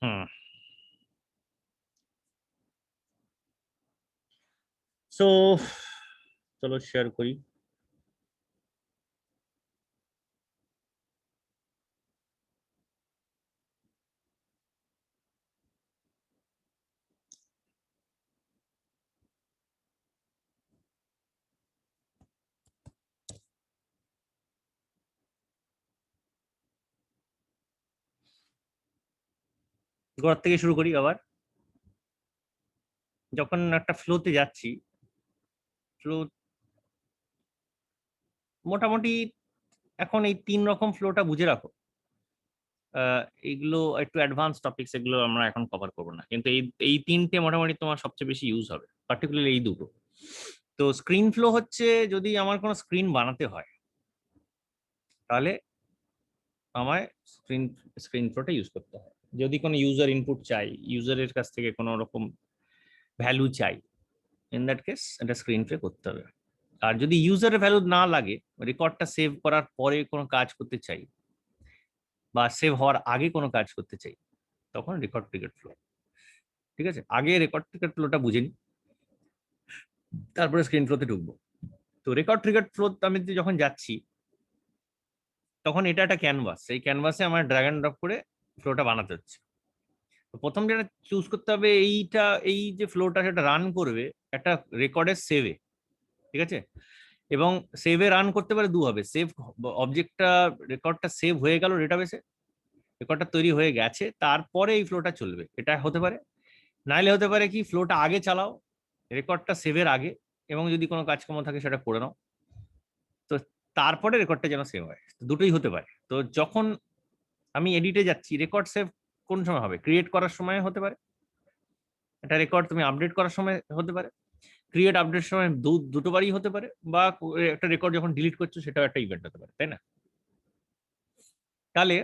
হুম, so চলো share করি। গোড়ার থেকে শুরু করি আবার। যখন একটা ফ্লোতে যাচ্ছি, ফ্লো মোটামুটি এখন এই 3 রকম ফ্লোটা বুঝে রাখো। এইগুলো একটু অ্যাডভান্স টপিকস, এগুলো আমরা এখন কভার করবো না, কিন্তু এই এই 3টে মোটামুটি তোমার সবচেয়ে বেশি ইউজ হবে, পার্টিকুলারলি এই দুটো। তো স্ক্রিন ফ্লো হচ্ছে, যদি আমার কোনো স্ক্রিন বানাতে হয় তাহলে আমায় স্ক্রিন স্ক্রিন ফ্লোটা ইউজ করতে হয়। যদি কোনো ইউজার ইনপুট চাই, ইউজারের কাছ থেকে কোনো রকম ভ্যালু চাই, ইন দ্যাট কেস এটা স্ক্রিন ফ্লো করতে হবে। আর যদি ইউজারের ভ্যালু না লাগে, রেকর্ডটা সেভ করার পরে কোনো কাজ করতে চাই বা সেভ হওয়ার আগে কোনো কাজ করতে চাই, তখন রেকর্ড ট্রিগার ফ্লো। ঠিক আছে, আগে রেকর্ড ট্রিগার ফ্লোটা বুঝে নি, তারপরে স্ক্রিন ফ্লোতে ঢুকবো। তো রেকর্ড ট্রিগার ফ্লো আমি যখন যাচ্ছি, তখন এটা একটা ক্যানভাস, এই ক্যানভাসে আমার ড্র্যাগ অ্যান্ড ড্রপ করে ফ্লোটা বানাতে হচ্ছে। তো প্রথম যেটা চুজ করতে হবে, এইটা এই যে ফ্লোটা সেটা রান করবে একটা রেকর্ডের সেভে। ঠিক আছে, এবং সেভে রান করতে পারে দুভাবে। সেভ অবজেক্টটা, রেকর্ডটা সেভ হয়ে গেল ডেটাবেসে, রেকর্ডটা তৈরি হয়ে গেছে, তারপরে এই ফ্লোটা চলবে, এটা হতে পারে। নাইলে হতে পারে কি, ফ্লোটা আগে চালাও, রেকর্ডটা সেভের আগে, এবং যদি কোনো কাজকর্ম থাকে সেটা করে নাও, তো তারপরে রেকর্ডটা যেন সেভ হয়। দুটোই হতে পারে। তো যখন আমি এডিটে যাচ্ছি, রেকর্ড সেভ কোন সময় হবে? ক্রিয়েট করার সময় হতে পারে, একটা রেকর্ড তুমি আপডেট করার সময় হতে পারে, ক্রিয়েট আপডেট সময় দুটোবারই হতে পারে, বা একটা রেকর্ড যখন ডিলিট করছো সেটাও একটা ইভেন্ট হতে পারে, তাই না? তাহলে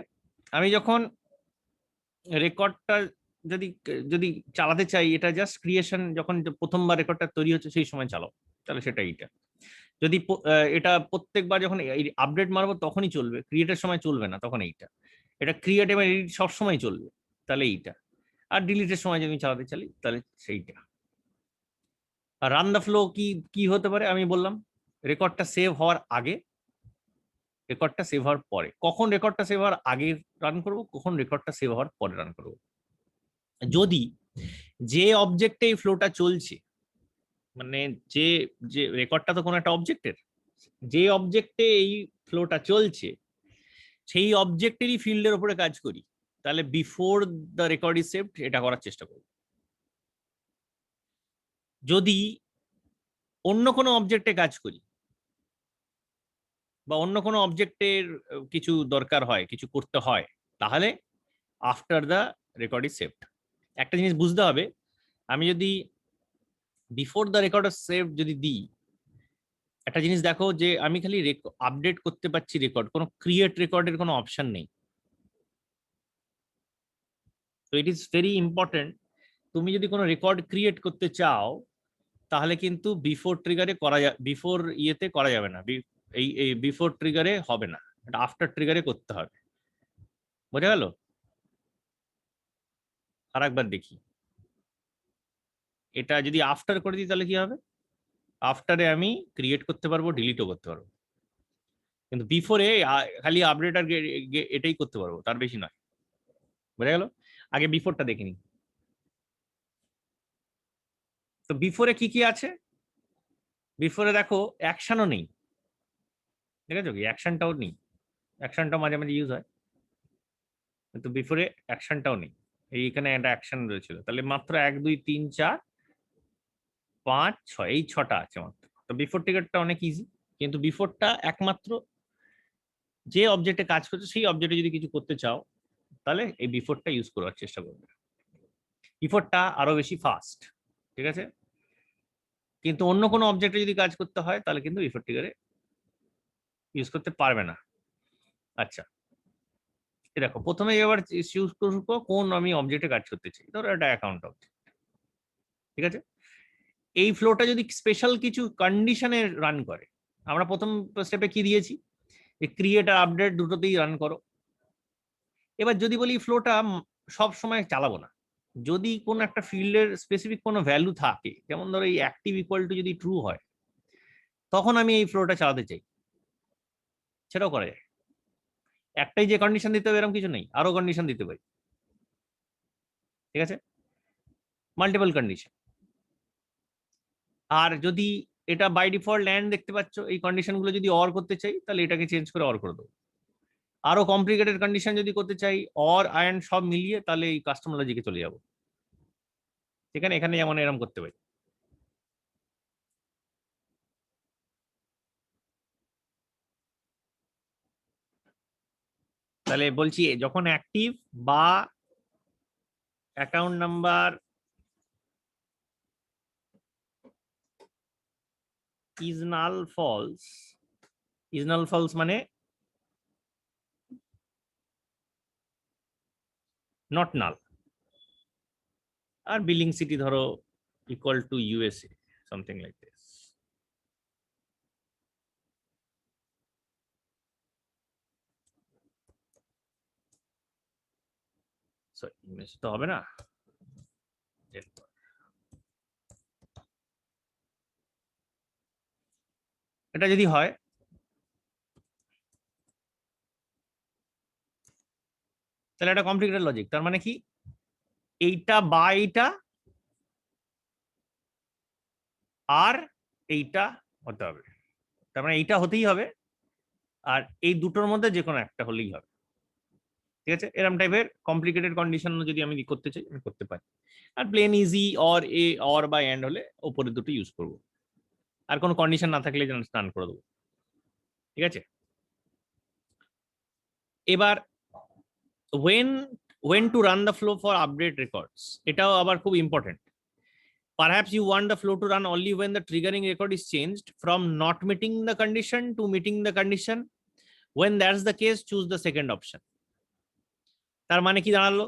আমি যখন রেকর্ডটা যদি যদি চালাতে চাই, এটা জাস্ট ক্রিয়েশন, যখন প্রথমবার রেকর্ডটা তৈরি হচ্ছে সেই সময় চালাও, তাহলে সেটা এইটা। যদি এটা প্রত্যেকবার যখন আপডেট মারবো তখনই চলবে, ক্রিয়েটের সময় চলবে না, তখন এইটা। এটা ক্রিয়েট এবং এডিট সবসময় চলবে, তাহলে এইটা। আর ডিলিটের সময় যদি চালাতে চাই তাহলে সেইটা। আর রান দ্য ফ্লো কি কি হতে পারে আমি বললাম, রেকর্ডটা সেভ হওয়ার আগে, রেকর্ডটা সেভ হওয়ার পরে। কখন রেকর্ডটা সেভ হওয়ার আগে রান করব, কখন রেকর্ডটা সেভ হওয়ার পরে রান করব। যদি যে অবজেক্টে এই ফ্লোটা চলছে, মানে যে যে রেকর্ডটা তো কোনো একটা অবজেক্টের, যে অবজেক্টে এই ফ্লোটা চলছে সেই অবজেক্টেরই ফিল্ডের উপরে কাজ করি, তাহলে before the record is saved এটা করার চেষ্টা করব। যদি অন্য কোনো অবজেক্টে কাজ করি, বা অন্য কোনো অবজেক্টের কিছু দরকার হয়, কিছু করতে হয়, তাহলে after the record is saved. একটা জিনিস বুঝতে হবে, আমি যদি before the record is saved যদি দিই, একটা জিনিস দেখো যে আমি খালি আপডেট করতে পারছি রেকর্ড, কোনো ক্রিয়েট রেকর্ডের কোনো অপশন নেই। তো ইট ইজ ভেরি ইম্পর্টেন্ট, তুমি যদি কোনো রেকর্ড ক্রিয়েট করতে চাও তাহলে কিন্তু বিফোর ট্রিগারে করা যাবে, বিফোর ইয়েতে করা যাবে না, এই বিফোর ট্রিগারে হবে না, এটা আফটার ট্রিগারে করতে হবে। বোঝা গেল? আর একবার দেখি, এটা যদি আফটার করে দিই তাহলে কি হবে? আফটারে আমি ক্রিয়েট করতে পারবো, ডিলিটও করতে পারবো, কিন্তু বিফোরে খালি আপডেট আর এটাই করতে পারবো, তার বেশি নয়। বোঝা গেল? আগে বিফোরটা দেখে নিই। তো বিফোরে কি কি আছে? বিফোরে দেখো অ্যাকশনও নেই, ঠিক আছে, কি অ্যাকশনটাও নেই, অ্যাকশনটাও মাঝে মাঝে ইউজ হয়, কিন্তু বিফোরে অ্যাকশনটাও নেই। এইখানে একটা অ্যাকশন রয়েছিল, তাহলে মাত্র 1 2 3 4 5 6, এই 6টা আছে মাত্র। তো বিফোর ট্রিগারটা অনেক ইজি, কিন্তু বিফোরটা একমাত্র যে অবজেক্টে কাজ করছে সেই অবজেক্টে যদি কিছু করতে চাও তাহলে এই বিফোরটা ইউজ করার চেষ্টা করবে। বিফোরটা আরো বেশি ফাস্ট, ঠিক আছে, কিন্তু অন্য কোনো অবজেক্টে যদি কাজ করতে হয় তাহলে কিন্তু বিফোর ট্রিগারে ইউজ করতে পারবে না। আচ্ছা, দেখো প্রথমে এবার চুজ করবো কোন আমি অবজেক্টে কাজ করতে চাই, ধরো একটা অ্যাকাউন্ট অবজেক্ট। ঠিক আছে, এই ফ্লোটা যদি স্পেশাল কিছু কন্ডিশনে রান করে, আমরা প্রথম স্টেপে কি দিয়েছি, ক্রিয়েট আর আপডেট দুটোতেই রান করো। এবার যদি বলি ফ্লোটা সব সময় চালাবো না। যদি কোনো একটা ফিল্ডের স্পেসিফিক কোনো ভ্যালু থাকে, যেমন ধরো এই অ্যাক্টিভ ইকুয়াল টু যদি ট্রু হয়, তখন আমি এই ফ্লোটা চালাতে চাই, সেটাও করা যায়। একটাই যে কন্ডিশন দিতে হবে এরকম কিছু নেই, আরো কন্ডিশন দিতে পারি, ঠিক আছে, মাল্টিপল কন্ডিশন। আর যদি এটা বাই ডিফল্ট ল্যান্ড দেখতে পাচ্ছ, এই কন্ডিশন গুলো যদি অর করতে চাই তাহলে এটাকে চেঞ্জ করে অর করে দেবো। আরো কমপ্লিকেটেড কন্ডিশন যদি করতে চাই অর অ্যান্ড সব মিলিয়ে, তাহলে এই কাস্টম লজিকে চলে যাবো, সেখানে এখানে যেমন এরকম করতে পারি। তাহলে বলছি যখন অ্যাক্টিভ বা account number is null false, is null false মানে নট নাল, আর বিলিং সিটি ধরো equal to USA, something like this. Sorry, English তো হবে না। এটা যদি হয় তাহলে এটা কমপ্লিকেটেড লজিক, তার মানে কি এইটা বা এইটা আর এইটা হতে হবে, তার মানে এইটা হতেই হবে, আর এই দুটোর মধ্যে যে কোনো একটা হলেই হবে, ঠিক আছে। এরকম টাইপের কমপ্লিকেটেড কন্ডিশন যদি আমি করতে চাই আমি করতে পারি। আর plain easy or A or বা এন্ড হলে উপরে দুটো ইউজ করব, আর কোনো কন্ডিশন না থাকলে স্নান করে দেবো, ঠিক আছে। এবার when when to run the flow for update records, এটাও আবার খুব important. Perhaps you want the flow to run only when the triggering record is changed from not meeting the condition to meeting the condition. When that's the case, choose the second option. তার মানে কি দাঁড়ালো,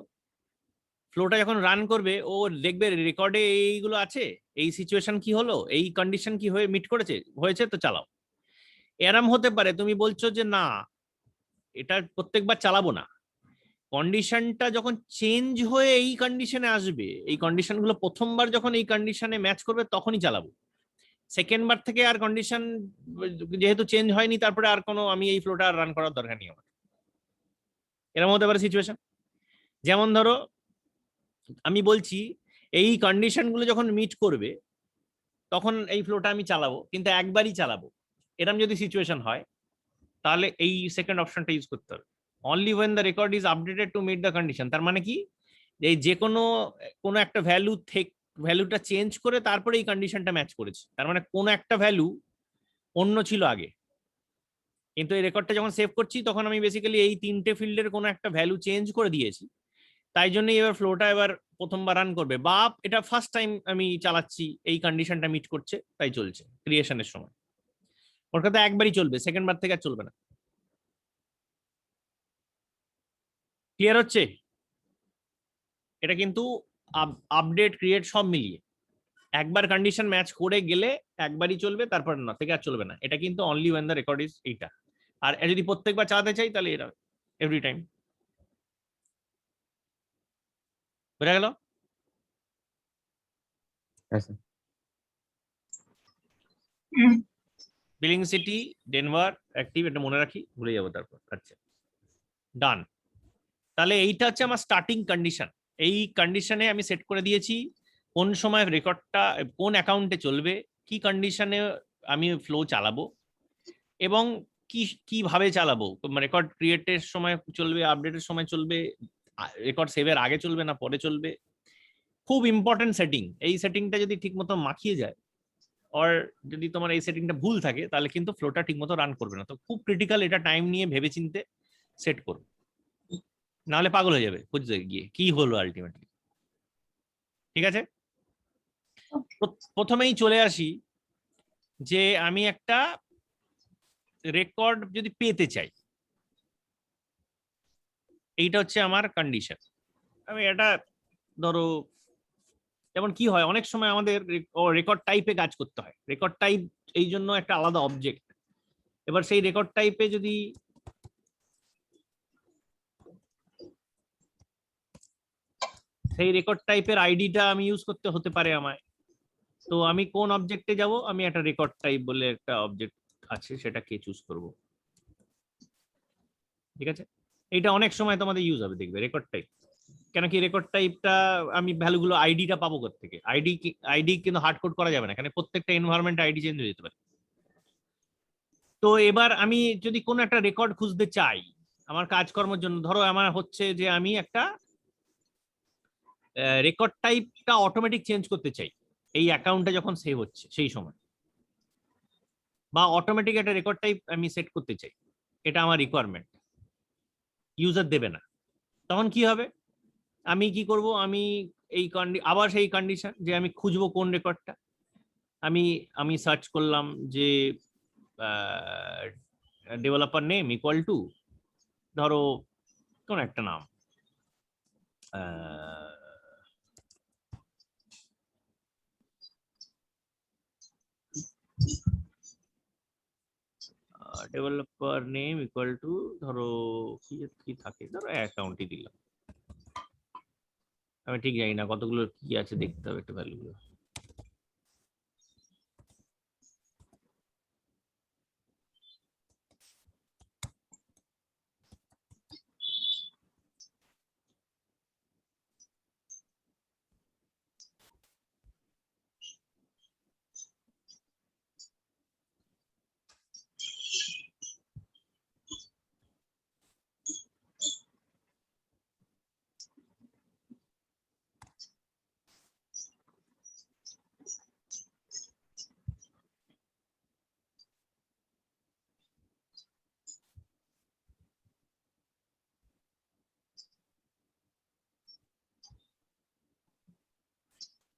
ফ্লোটা যখন run করবে ও দেখবে রেকর্ডে এইগুলো আছে, এই সিচুয়েশন কি হলো, এই কন্ডিশন কি হয়ে মিট করেছে হয়েছে, তো চালাও। এরম হতে পারে তুমি বলছো যে না এটা প্রত্যেকবার চালাবো না, কন্ডিশনটা যখন চেঞ্জ হয়ে এই কন্ডিশনে আসবে, এই কন্ডিশনগুলো প্রথমবার যখন এই কন্ডিশনে ম্যাচ করবে তখনই চালাবো, সেকেন্ড বার থেকে আর কন্ডিশন যেহেতু চেঞ্জ হয়নি তারপরে আর কোনো আমি এই ফ্লোটা রান করার দরকার নেই আমার। এরকম হতে পারে সিচুয়েশন। যেমন ধরো আমি বলছি এই কন্ডিশন গুলো যখন মিট করবে তখন এই ফ্লোটা আমি চালাবো, কিন্তু একবারই চালাবো, এরকম যদি সিচুয়েশন হয় তাহলে এই সেকেন্ড অপশনটা ইউজ করতে হবে, only when the record is updated to meet the condition. তার মানে কি এই যে কোনো কোনো একটা ভ্যালুটা চেঞ্জ করে তারপরে এই কন্ডিশনটা ম্যাচ করেছে, তার মানে কোনো একটা ভ্যালু অন্য ছিল আগে, কিন্তু এই রেকর্ডটা যখন সেভ করছি তখন আমি বেসিক্যালি এই তিনটে ফিল্ডের কোনো একটা ভ্যালু চেঞ্জ করে দিয়েছি, তাই জন্যই এবার ফ্লোটা এবার প্রথমবার রান করবে, বা এটা ফার্স্ট টাইম আমি চালাচ্ছি এই কন্ডিশনটা মিট করছে তাই চলছে ক্রিয়েশনের সময়, ওর কথা একবারই চলবে, সেকেন্ড বার থেকে আর চলবে না। ক্লিয়ার হচ্ছে? এটা কিন্তু আপডেট ক্রিয়েট সব মিলিয়ে একবার কন্ডিশন ম্যাচ করে গেলে একবারই চলবে, তারপর না থেকে আর চলবে না, এটা কিন্তু only when the record is এইটা। আর যদি প্রত্যেকবার চালাতে চাই তাহলে এটা এভরি টাইম। বোঝা গেল? বিলিং সিটি ডেনভার অ্যাক্টিভ, এটা মনে রাখি, ভুলে যাবো তারপর। আচ্ছা ডান। তাহলে এইটা হচ্ছে আমার স্টার্টিং কন্ডিশন, এই কন্ডিশনে আমি সেট করে দিয়েছি কোন সময় রেকর্ডটা কোন অ্যাকাউন্টে চলবে, কি কন্ডিশনে আমি ফ্লো চালাবো এবং কি কিভাবে চালাবো, রেকর্ড ক্রিয়েটের সময় চলবে, আপডেটের সময় চলবে, রেকর্ড সেভের আগে চলবে না পরে চলবে। খুব ইম্পর্টেন্ট সেটিং, এই সেটিংটা যদি ঠিক মতো মাখিয়ে যায় আর যদি তোমার এই সেটিংটা ভুল থাকে তাহলে কিন্তু ফ্লোটা ঠিক মতো রান করবে না, তো খুব ক্রিটিক্যাল, এটা টাইম নিয়ে ভেবেচিন্তে সেট করো, নাহলে পাগল হয়ে যাবে খুঁজতে গিয়ে কি হলো আলটিমেটলি, ঠিক আছে। প্রথমেই চলে আসি যে আমি একটা রেকর্ড যদি পেতে চাই, এইটা হচ্ছে আমার কন্ডিশন। আমি এটা ধরো যেমন কি হয় অনেক সময় আমাদের রেকর্ড টাইপে কাজ করতে হয়, রেকর্ড টাইপ এই জন্য একটা আলাদা অবজেক্ট, এবার সেই রেকর্ড টাইপে যদি সেই রেকর্ড টাইপের আইডিটা আমি ইউজ করতে হতে পারে আমায়। তো আমি কোন অবজেক্টে যাব, আমি একটা রেকর্ড টাইপ বলে একটা অবজেক্ট আছে সেটাকে চুজ করব। ঠিক আছে, এটা অনেক সময় তোমাদের ইউজ হবে দেখবে রেকর্ড টাইপ। কেন কি রেকর্ড টাইপটা আমি ভ্যালুগুলো আইডিটা পাবো থেকে, আইডি কিন্তু হার্ড কোড করা যাবে না, এখানে প্রত্যেকটা এনভায়রনমেন্ট আইডি চেঞ্জ হয়ে যেতে পারে। তো এবার আমি যদি কোনো একটা রেকর্ড খুঁজতে চাই আমার কাজকর্মের জন্য, ধরো আমার হচ্ছে যে আমি একটা রেকর্ড টাইপটা অটোমেটিক চেঞ্জ করতে চাই এই অ্যাকাউন্টটা যখন সেভ হচ্ছে সেই সময়, বা অটোমেটিক একটা রেকর্ড টাইপ আমি সেট করতে চাই, এটা আমার রিকোয়ারমেন্ট, ইউজার দেবে না, তখন কি হবে? আমি কি করব, আমি এই আবার সেই কন্ডিশন যে আমি খুঁজবো কোন রেকর্ডটা, আমি আমি সার্চ করলাম যে ডেভেলপার নেম ইকুয়াল টু ধরো কোন একটা নাম, ডেভেলপার নেম ইকুয়াল টু ধরো কি কি থাকে, ধরো অ্যাকাউন্টই দিলাম, আমি ঠিক জানি না কতগুলো কি আছে, দেখতে হবে একটু ভ্যালুগুলো।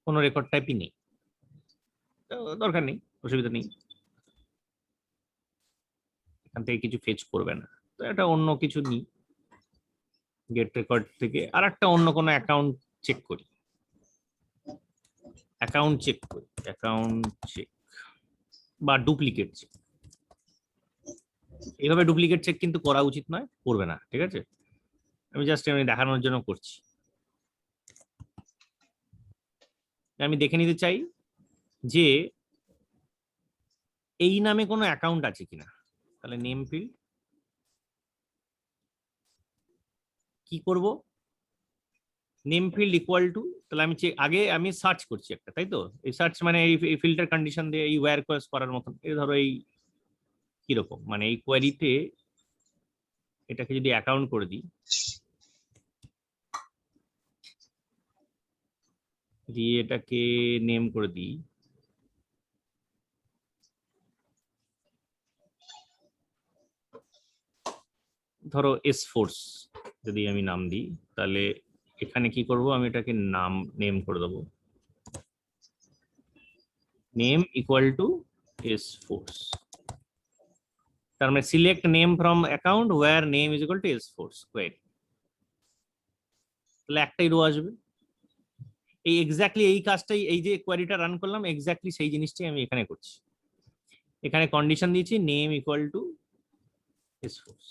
কোনো রেকর্ড টাইপই নেই, দরকার নেই, অসুবিধা নেই, এখান থেকে কিছু ফেচ করবে না। তো এটা অন্য কিছু নিই, গেট রেকর্ড থেকে আর একটা অন্য কোনো অ্যাকাউন্ট চেক করি, অ্যাকাউন্ট চেক বা ডুপ্লিকেট চেক। এইভাবে ডুপ্লিকেট চেক কিন্তু করা উচিত নয়, করবে না, ঠিক আছে? আমি জাস্ট আমি দেখানোর জন্য করছি। আমি দেখে নিতে চাই যে এই নামে কোনো অ্যাকাউন্ট আছে কিনা, তাহলে নেম ফিল্ড কি করব, নেম ফিল্ড ইকুয়াল টু, তাহলে আমি আগে আমি সার্চ করছি একটা, তাই তো? এই সার্চ মানে এই ফিল্টার কন্ডিশন দিয়ে এই ওয়্যার কোয়েস করার মতন, এই ধরো এই কিরকম মানে এই কোয়ারিতে এটাকে যদি অ্যাকাউন্ট করে দিই, দিয়ে এটাকে নেম করে দিই, ধরো এস ফোর্স যদি আমি নাম দিই, তাহলে এখানে কি করব, আমি এটাকে নাম নেম করে দেবো, name equal to S force, তার মানে select name from account where name is equal to S force query, তাহলে একটাই রো আসবে। এই এক্স্যাক্টলি এই কাজটাই, এই যে কোয়েরিটা রান করলাম এক্স্যাক্টলি সেই জিনিসটাই আমি এখানে করছি। এখানে কন্ডিশন দিয়েছি name equal to S force.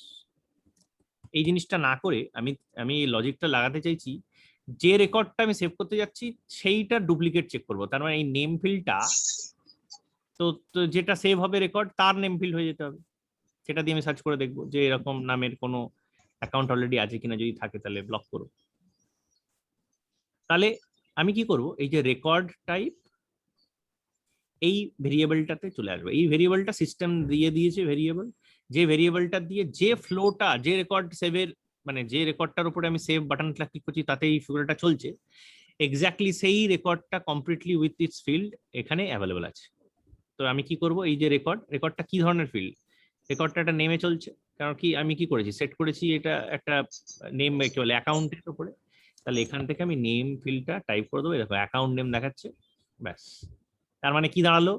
এই জিনিসটা না করে আমি আমি এই লজিকটা লাগাতে চাইছি, যে রেকর্ডটা আমি সেভ করতে যাচ্ছি সেইটা ডুপ্লিকেট চেক করব, তার মানে এই নেম ফিল্ডটা তো যেটা সেভ হবে রেকর্ড তার নেম ফিল্ড হয়ে যেতে হবে, সেটা দিয়ে আমি সার্চ করে দেখবো যে এরকম নামের কোনো অ্যাকাউন্ট অলরেডি আছে কিনা, যদি থাকে তাহলে ব্লক করো। তাহলে আমি কি করব, এই যে রেকর্ড টাইপ এই ভেরিয়েবলটাতে চলে আসবে, এই ভেরিয়েবলটা সিস্টেম দিয়ে দিয়েছে ভেরিয়েবল, যে ভেরিয়েবলটা দিয়ে যে ফ্লোটা, যে রেকর্ড সেভের মানে যে রেকর্ডটার উপরে আমি সেভ বাটনটা ক্লিক করছি তাতে এই ফ্লোটা চলছে, এক্স্যাক্টলি সেই রেকর্ডটা কমপ্লিটলি উইথ ইটস ফিল্ড এখানে অ্যাভেলেবল আছে। তো আমি কি করব, এই যে রেকর্ডটা কি ধরনের ফিল্ড, রেকর্ডটা একটা নেমে চলছে, কারণ কি আমি কি করেছি, সেট করেছি এটা একটা নেম কি বলে অ্যাকাউন্টের উপরে, তাহলে এখান থেকে আমি নেম ফিল্ডটা টাইপ করে দেবো, দেখো অ্যাকাউন্ট নেম দেখাচ্ছে, ব্যাস। তার মানে কি দাঁড়ালো,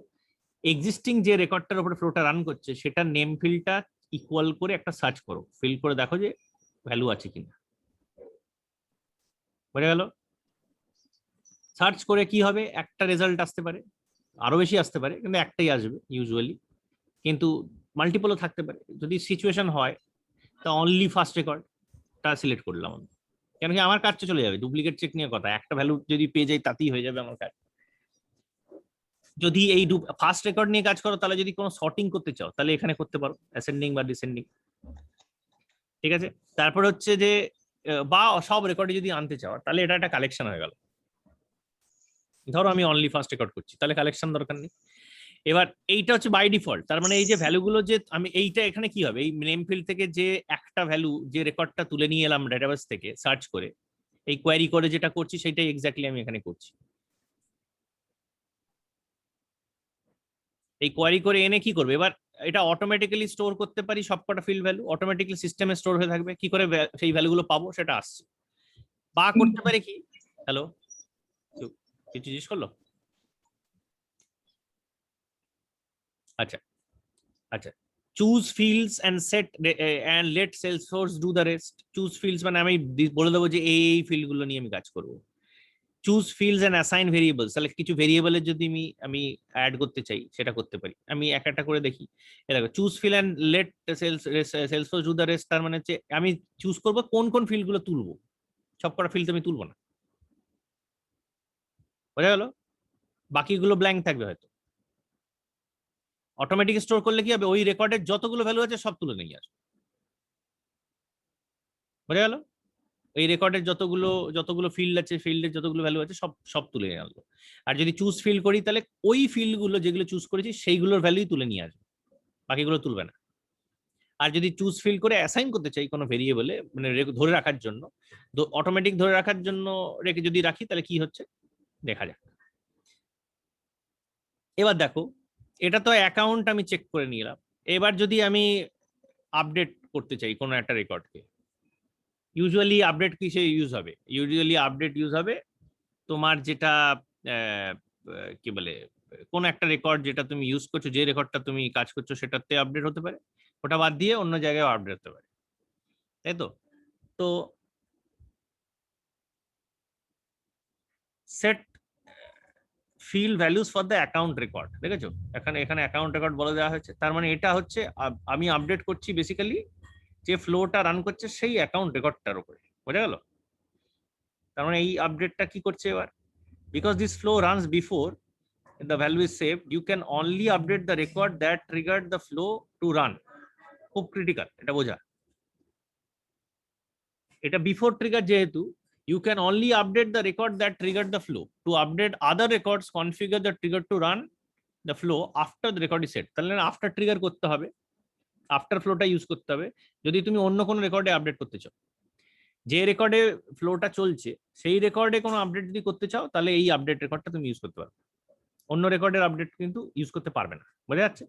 এক্সিস্টিং যে রেকর্ডটার উপরে ফ্লোটা রান করছে সেটার নেম ফিল্ডটা ইকুয়াল করে একটা সার্চ করো, ফিল করে দেখো যে ভ্যালু আছে কিনা, বুঝে গেল? সার্চ করে কি হবে, একটা রেজাল্ট আসতে পারে, আরো বেশি আসতে পারে, কিন্তু একটাই আসবে ইউজুয়ালি, কিন্তু মাল্টিপলও থাকতে পারে। যদি সিচুয়েশন হয় তা অনলি ফার্স্ট রেকর্ডটা সিলেক্ট করলাম আমি, কেন কি আমার কাজটা চলে যাবে, ডুপ্লিকেট চেক নিয়ে কথা, একটা ভ্যালু যদি পেয়ে যাই তাতেই হয়ে যাবে আমার কাজ। যদি এই ফার্স্ট রেকর্ড নিয়ে কাজ করো তাহলে যদি কোনো সর্টিং করতে চাও তাহলে এখানে করতে পারো, অ্যাসেন্ডিং বা ডিসেন্ডিং। ঠিক আছে, তারপর হচ্ছে যে বা সব রেকর্ডে যদি আনতে চাও তাহলে এটা একটা কালেকশন হয়ে গেল। ধরো আমি অনলি ফার্স্ট রেকর্ড করছি, তাহলে কালেকশন দরকার নেই। এবার এইটা হচ্ছে বাই ডিফল্ট, তার মানে এই যে ভ্যালুগুলো যে আমি এইটা এখানে কি হবে, এই নেম ফিল্ড থেকে যে একটা ভ্যালু যে রেকর্ডটা তুলে নিয়ে এলাম ডেটাবেস থেকে সার্চ করে, এই কোয়ারি করে যেটা করছি সেটাই এক্স্যাক্টলি আমি এখানে করছি। এই কোয়ারি করে এনে কি করবে এবার, এটা অটোমেটিক্যালি স্টোর করতে পারি সবকটা ফিল্ড ভ্যালু, অটোমেটিক্যালি সিস্টেমে স্টোর হয়ে থাকবে। কি করে সেই ভ্যালুগুলো পাবো সেটা আসছে। বা করতে পারি কি, হ্যালো কিছু জিজ্ঞেস করলো? আচ্ছা আচ্ছা, choose fields and set and let Salesforce do the rest. Choose fields মানে আমি বলে দেবো যে এই ফিল্ড গুলো নিয়ে আমি কাজ করব। Choose fields and assign variables, তাহলে কিছু ভেরিয়েবলের যদি আমি অ্যাড করতে চাই সেটা করতে পারি। আমি একটা করে দেখি। দেখো choose field and let Salesforce do the rest, তার মানে হচ্ছে আমি চুজ করব কোন কোন ফিল্ড গুলো তুলবো, সবকটা ফিল্ড আমি তুলবো না, বোঝা গেল? বাকিগুলো ব্ল্যাঙ্ক থাকবে হয়তো। অটোমেটিক স্টোর করলে কি হবে, ওই রেকর্ডের যতগুলো ভ্যালু আছে সব তুলে নিয়ে আসবে, বোঝা গেল? এই রেকর্ডের যতগুলো যতগুলো ফিল্ড আছে, ফিল্ডের যতগুলো ভ্যালু আছে সব সব তুলে নিয়ে আসবো। আর যদি চুজ ফিল্ড করি তাহলে ওই ফিল্ডগুলো যেগুলো চুজ করেছি সেইগুলোর ভ্যালুই তুলে নিয়ে আসবে, বাকিগুলো তুলবে না। আর যদি চুজ ফিল্ড করে অ্যাসাইন করতে চাই কোনো ভেরিয়েবলে, মানে ধরে রাখার জন্য, অটোমেটিক ধরে রাখার জন্য রেখে যদি রাখি তাহলে কি হচ্ছে দেখা যাক। এবার দেখো, এটা তো অ্যাকাউন্ট আমি চেক করে নিলাম। এবার যদি আমি আপডেট করতে চাই কোনো একটা রেকর্ডকে, ইউজুয়ালি আপডেট কিসে ইউজ হবে? ইউজুয়ালি আপডেট ইউজ হবে তোমার যেটা কি বলে, কোন একটা রেকর্ড যেটা তুমি ইউজ করছো, যে রেকর্ডটা তুমি কাজ করছো সেটাতে আপডেট হতে পারে, ওটা বাদ দিয়ে অন্য জায়গায় আপডেট হতে পারে, তাই তো? তো set field values for the account record, দেখেছো এখানে এখানে অ্যাকাউন্ট রেকর্ড বলে দেওয়া হয়েছে। তার মানে এটা হচ্ছে আমি আপডেট করছি বেসিক্যালি যে ফ্লোটা রান করছে সেই অ্যাকাউন্ট রেকর্ডটার উপরে, বোঝা গেল? তার মানে এই আপডেটটা কি করছে এবার, because this flow runs before the value is saved, you can only update the record that triggered the flow to run. খুব ক্রিটিক্যাল এটা বোঝা, এটা বিফোর ট্রিগার যেহেতু, you can only update the record that triggered the flow. To update other records, configure the trigger to run the flow after the record is set. তাহলে after trigger করতে হবে, after ফ্লোটা use করতে হবে যদি তুমি অন্য কোনো রেকর্ডে আপডেট করতে চাও। যে রেকর্ডে ফ্লোটা চলছে সেই রেকর্ডে কোনো আপডেট যদি করতে চাও তাহলে এই আপডেট রেকর্ডটা তুমি ইউজ করতে পারবে, অন্য রেকর্ডের আপডেট কিন্তু ইউজ করতে পারবে না, বোঝা যাচ্ছে?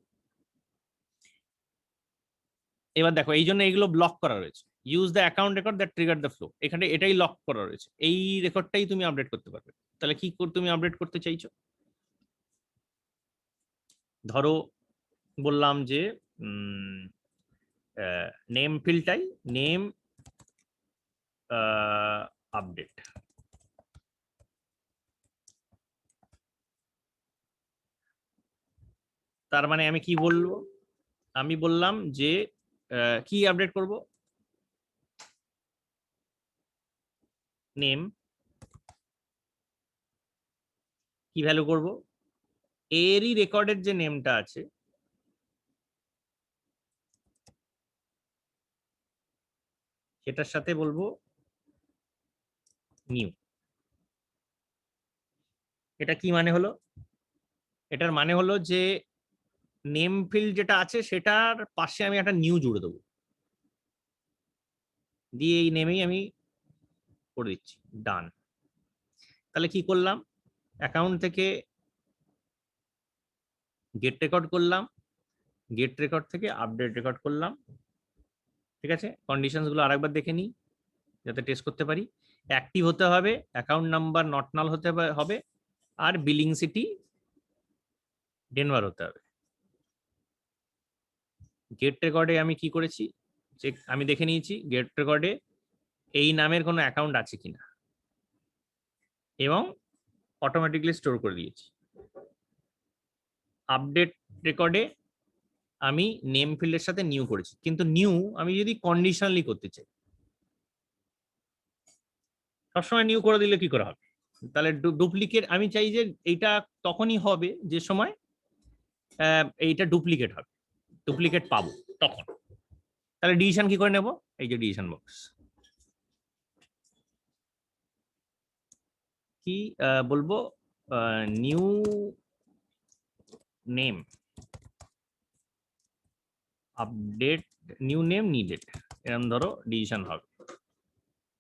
এবার দেখো এই জন্য এইগুলো ব্লক করা রয়েছে, use the account record that trigger the flow, এখানে এটাই লক করা রয়েছে, এই রেকর্ডটাই তুমি আপডেট করতে পারবে। তাহলে কি তুমি আপডেট করতে চাইছো? ধরো বললাম যে নেম ফিল্ডটাই নেম আপডেট, তার মানে আমি কি বলবো, আমি বললাম যে কি আপডেট করব, নেম, কি ভ্যালু করব, এরই রেকর্ডের যে নেমটা আছে সেটার সাথে বলবো নিউ। এটা কি মানে হলো, এটার মানে হলো যে নেম ফিল্ড যেটা আছে সেটার পাশে আমি একটা নিউ জুড়ে দেবো, দিয়ে এই নেমেই আমি করে দিচ্ছি ডান। তাহলে কি করলাম, অ্যাকাউন্ট থেকে গেট রেকর্ড করলাম, গেট রেকর্ড থেকে আপডেট রেকর্ড করলাম। ঠিক আছে, কন্ডিশনস গুলো আরেকবার দেখে নিই যাতে টেস্ট করতে পারি। অ্যাক্টিভ হতে হবে, অ্যাকাউন্ট নাম্বার নট নাল হতে হবে, আর বিলিং সিটি ডেনভার হতে হবে। গেট রেকর্ডে আমি কি করেছি, চেক আমি দেখে নিয়েছি গেট রেকর্ডে এই নামের কোনো অ্যাকাউন্ট আছে কিনা এবং অটোমেটিকলি স্টোর করে দিয়েছি। আপডেট রেকর্ডে আমি নেম ফিল্ডের সাথে নিউ করেছি, কিন্তু নিউ আমি যদি কন্ডিশনালি করতে চাই, সবসময় নিউ করে দিলে কি করে হবে? তাহলে ডুপ্লিকেট আমি চাই যে এইটা তখনই হবে যে সময় এইটা ডুপ্লিকেট হবে, ডুপ্লিকেট পাবো তখন। তাহলে ডিসিশন কি করে নেব? এই যে ডিসিশন বক্স, কি বলবো, new name update, new name needed, এরকম ধরো ডিসিশন হবে।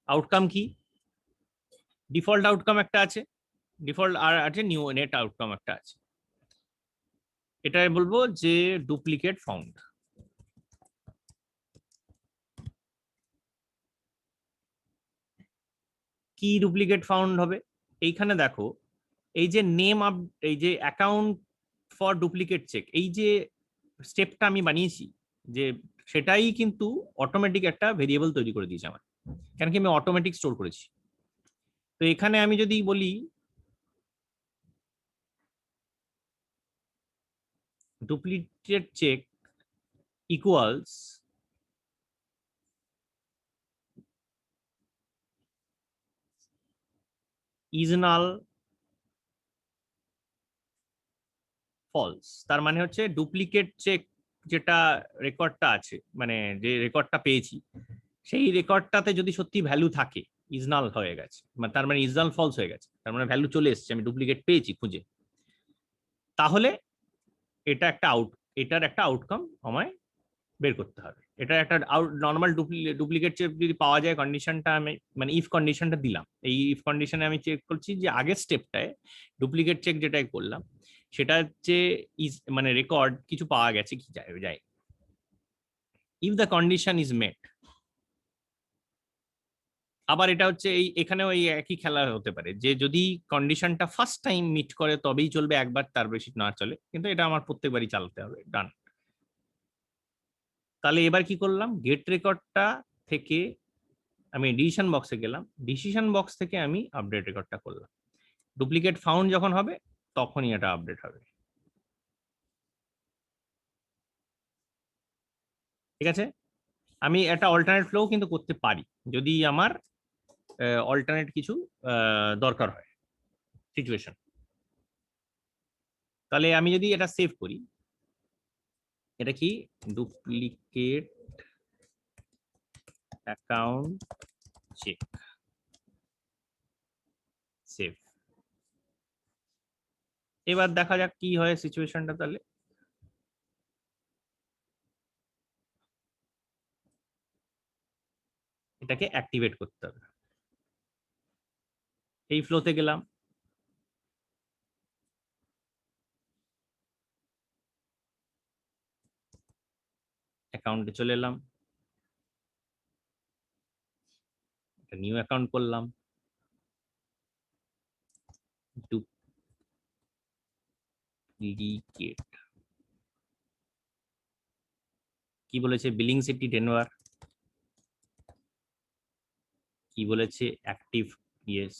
আউটকাম কি? ডিফল্ট আউটকাম একটা আছে, ডিফল্ট আর আছে নিউ নেট আউটকাম একটা আছে। এটাই বলবো যে ডুপ্লিকেট ফাউন্ড। কি ডুপ্লিকেট ফাউন্ড হবে? এইখানে দেখো, এই যে নেম আপ, এই যে অ্যাকাউন্ট ফর ডুপ্লিকেট চেক, এই যে স্টেপটা আমি বানিয়েছি, যে সেটাই কিন্তু অটোমেটিক একটা ভেরিয়েবল তৈরি করে দিয়েছে আমার, কেন কি আমি অটোমেটিক স্টোর করেছি। তো এখানে আমি যদি বলি duplicate check equals is null false, তার মানে হচ্ছে ডুপ্লিকেট চেক যেটা রেকর্ডটা আছে, মানে যে রেকর্ডটা পেয়েছি, সেই রেকর্ডটাতে যদি সত্যি ভ্যালু থাকে, ইজনাল হয়ে গেছে, মানে তার মানে ইজনাল ফলস হয়ে গেছে, তার মানে ভ্যালু চলে এসেছে, আমি ডুপ্লিকেট পেয়েছি খুঁজে, তাহলে এটা একটা এটার একটা আউটকাম আমায় বের করতে হবে। এটা একটা নর্মাল ডুপ্লিকেট চেক যদি পাওয়া যায়, কন্ডিশনটা আমি মানে ইফ কন্ডিশনটা দিলাম, এই ইফ কন্ডিশনে আমি চেক করছি যে আগের স্টেপটায় ডুপ্লিকেট চেক যেটাই করলাম সেটা হচ্ছে ইজ মানে রেকর্ড কিছু পাওয়া গেছে কি যায়। ইফ দ্য কন্ডিশন ইজ মেট, আবার এটা হচ্ছে এই এখানেও এই একই খেলা হতে পারে যে যদি কন্ডিশনটা ফার্স্ট টাইম মিট করে তবেই চলবে, একবার তার বেশি না চলে, কিন্তু এটা আমার প্রত্যেকবারই চালাতে হবে। ডান। তাহলে এবার কি করলাম, গেট রেকর্ডটা থেকে আমি ডিসিশন বক্সে গেলাম, ডিসিশন বক্স থেকে আমি আপডেট রেকর্ডটা করলাম। ডুপ্লিকেট ফাউন্ড যখন হবে তখনই এটা আপডেট হবে। ঠিক আছে, আমি একটা অল্টারনেট ফ্লো কিন্তু করতে পারি যদি আমার অল্টারনেট কিছু দরকার হয় সিচুয়েশন। তাহলে আমি যদি এটা সেভ করি, এটা কি ডুপ্লিকেট অ্যাকাউন্ট চেক, সেভ। এবার দেখা যাক কি হয় সিচুয়েশনটা। তাহলে এটাকে অ্যাক্টিভেট করতে হবে। এই ফ্লোতে গেলাম, অ্যাকাউন্টে চলে এলাম, একটা নিউ অ্যাকাউন্ট করলাম, ডুপ্লিকেট কি বলেছে, বিলিং সিটি ডেনভার, কি বলেছে অ্যাক্টিভ, ইয়েস।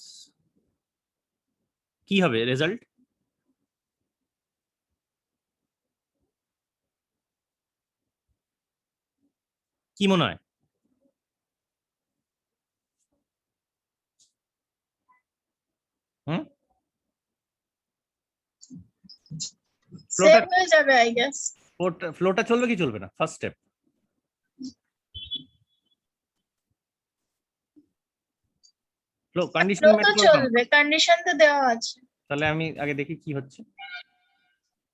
কি হবে রেজাল্ট? কি মনে হয়? হুম, সেভ হয়ে যাবে আই গেস। ফ্লোটা চলবে কি চলবে না? ফার্স্ট স্টেপ ফ্লো কন্ডিশন তো চলবে, কন্ডিশন তো দেওয়া আছে। তাহলে আমি আগে দেখি কি হচ্ছে।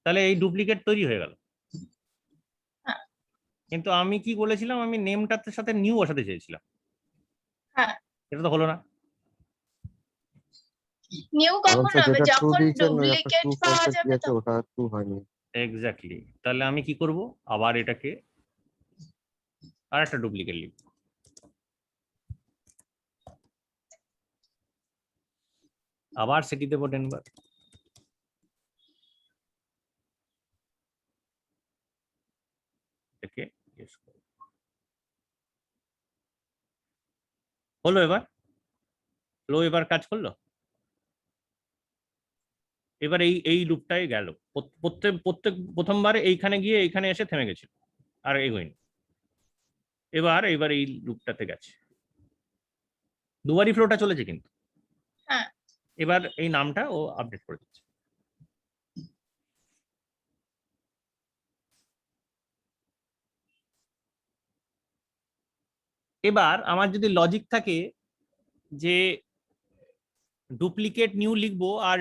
তাহলে এই ডুপ্লিকেট তৈরি হয়ে গেল, হ্যাঁ কিন্তু আমি কি বলেছিলাম, আমি নেমটার সাথে নিউ বসাতে চেয়েছিলাম, হ্যাঁ, এটা তো হলো না। নিউ কখন হবে? যেটা ট্রু যখন দিয়েছেন একটা ডুপ্লিকেট ট্রু পাওয়া ফলস যাবে দিয়েছে, তখন। ওটা ট্রু হয়নি। এক্স্যাক্টলি। তাহলে আমি কি করব, আবার এটাকে আর একটা ডুপ্লিকেট লিখব, আবার সেটি দেবো ডেনভার, এটাকে ইয়েস করব। হলো এবার ফ্লো এবার কাজ করলো। এবার এই লুপটাই গেল, প্রত্যেক প্রথমবার এইখানে গিয়ে এইখানে এসে থেমে গেছিল আর এগোয়নি। এবার এই লুপটাতে গেছে। দুবারই ফ্লোটা চলেছে কিন্তু। হ্যাঁ। এবার এই নামটা ও আপডেট করে দিচ্ছে। এবার আমার যদি লজিক থাকে যে ডুপ্লিকেট নিউ লিখবো আর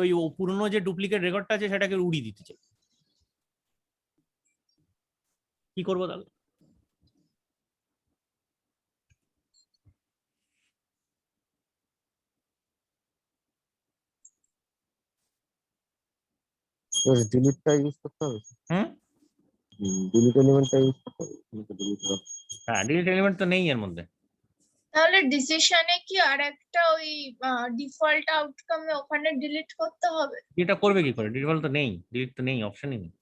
ওই পুরনো যে ডুপ্লিকেট রেকর্ডটা আছে সেটাকে উড়িয়ে দিতে চাই, কি করবো তাহলে? ডিলিটটা ইউজ করতে হবে, হুম, ডিলিট এলিমেন্টটা ইউজ করতে হবে, ডিলিট হ্যাঁ ডিলিট এলিমেন্ট তো নেই এর মধ্যে। তাহলে ডিসিশনে কি আর একটা ওই ডিফল্ট আউটকামে ওখানে ডিলিট করতে হবে? এটা করবে কি করে? ডিফল্ট তো নেই, ডিলিট তো নেই, অপশনই নেই।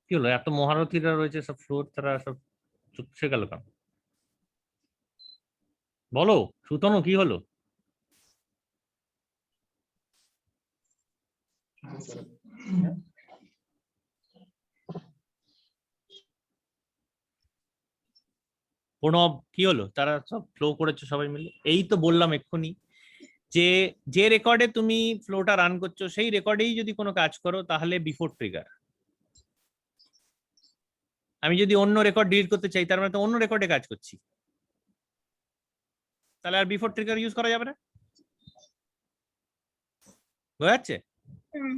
কি হলো, এত মহারথীরা রয়েছে সব ফ্লোর, তারা সব চুপসে গেল কেন? বলো সুতনু, কি হলো? প্রণব, কি হলো? তারা সব ফ্লো করেছে সবাই মিলে। এই তো বললাম এক্ষুনি যে যে রেকর্ডে তুমি ফ্লোটা রান করছো সেই রেকর্ডেই যদি কোনো কাজ করো তাহলে বিফোর ট্রিগার। আমি যদি অন্য রেকর্ড ডিলিট করতে চাই তার মানে তো অন্য রেকর্ডে কাজ করছি, তাহলে আর বিফোর ট্রিগার ইউজ করা যাবে না। বোঝা যাচ্ছে? হুম।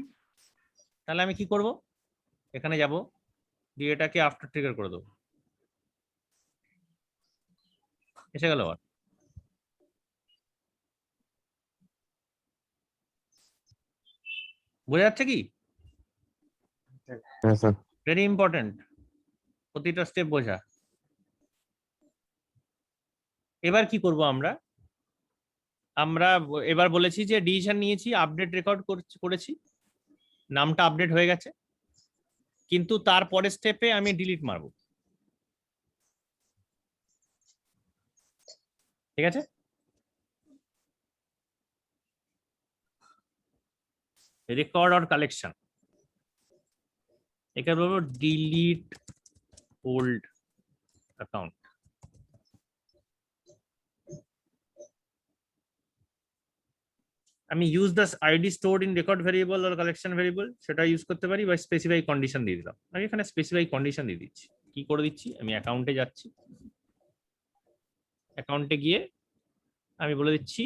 তাহলে আমি কি করব, এখানে যাব, দিয়ে এটাকে আফটার ট্রিগার করে দেবো। এসে গেল আবার। বোঝা যাচ্ছে কি? হ্যাঁ স্যার। ভেরি ইম্পর্টেন্ট, প্রতিটা স্টেপ বোঝা। এবার কি করব আমরা? আমরা এবার বলেছি যে ডিসিশন নিয়েছি, আপডেট রেকর্ড করেছি, নামটা আপডেট হয়ে গেছে, কিন্তু তারপরের স্টেপে আমি ডিলিট মারবো। ঠিক আছে? রেকর্ড অর কালেকশন, এখানে বলবো ডিলিট ওল্ড অ্যাকাউন্ট। আমি use the ID stored in record variable or collection variable সেটা ইউজ করতে পারি, বা স্পেসিফাই কন্ডিশন দিয়ে দিলাম। আমি এখানে স্পেসিফাই কন্ডিশন দিয়ে দিচ্ছি। কি করে দিচ্ছি? আমি অ্যাকাউন্টে যাচ্ছি, অ্যাকাউন্টে গিয়ে আমি বলে দিচ্ছি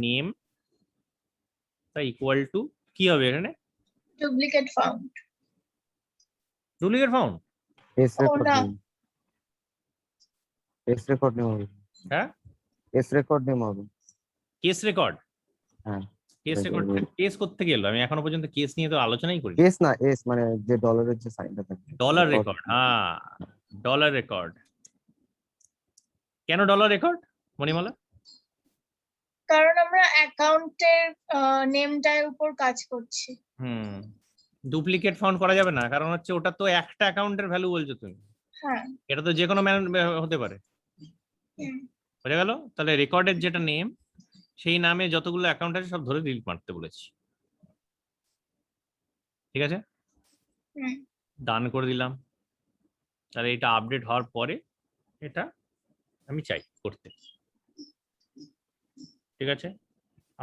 নেম ইকুয়াল টু, কি হবে এখানে? Duplicate found. Duplicate found. S O record না, নেম, এস রেকর্ড নেম হবে, হ্যাঁ, এস রেকর্ড নেম হবে। Case record. হ্যাঁ কেস রেকর্ড, কেস করতে গেল, আমি এখনো পর্যন্ত কেস নিয়ে তো আলোচনাই করি। এস না, এস মানে যে ডলারের যে সাইনটা থাকে। ডলার রেকর্ড, হ্যাঁ ডলার রেকর্ড। কেন ডলার রেকর্ড মণিমালা? কারণ আমরা অ্যাকাউন্টের নেমটার উপর কাজ করছি। হুম, ডুপ্লিকেট ফাউন্ড করা যাবে না, কারণ হচ্ছে ওটা তো একটা অ্যাকাউন্টের ভ্যালু বলছো তুমি, হ্যাঁ। এটা তো যে কোনো হতে পারে। হুম। বোঝা গেল? তাহলে রেকর্ডের যেটা নেম, সেই নামে যতগুলো অ্যাকাউন্ট আছে সব ধরে ডিলিট মারতে বলেছি। ঠিক আছে, হুম। ডান করে দিলাম। তাহলে এটা আপডেট হওয়ার পরে এটা আমি চাই করতে। ঠিক আছে,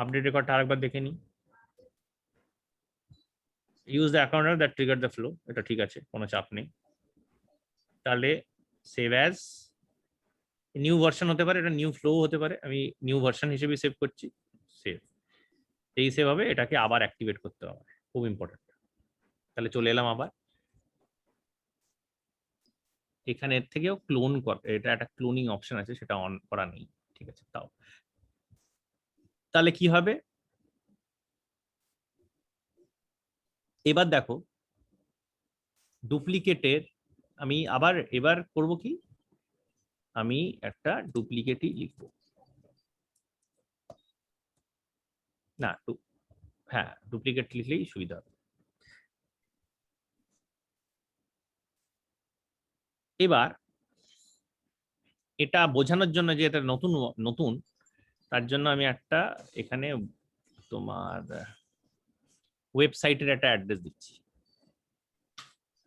আপডেট রেকর্ডটা আরেকবার দেখে নিই। Use the account that trigger the flow, এটা ঠিক আছে, কোনো চাপ নেই। তাহলে সেভ অ্যাজ, নিউ ভার্সন হতে পারে, এটা নিউ ফ্লো হতে পারে, আমি নিউ ভার্সন হিসেবে সেভ করছি। সেভ, এই সেভ হবে, এটাকে আবার অ্যাক্টিভেট করতে হবে, খুব ইম্পর্টেন্ট। তাহলে চলে এলাম আবার এখানে, এর থেকেও ক্লোন কর, এটা একটা ক্লোনিং অপশন আছে, সেটা অন করা নেই। ঠিক আছে, তাও তাহলে কি হবে? এবার দেখো ডুপ্লিকেটের, আমি আবার এবার করব কি, আমি একটা ডুপ্লিকেটই লিখবো না, হ্যাঁ ডুপ্লিকেট লিখলেই সুবিধা হবে। এবার এটা বোঝানোর জন্য যে এটা নতুন নতুন, তার জন্য আমি একটা এখানে তোমার ওয়েবসাইটের একটা অ্যাড্রেস দিচ্ছি,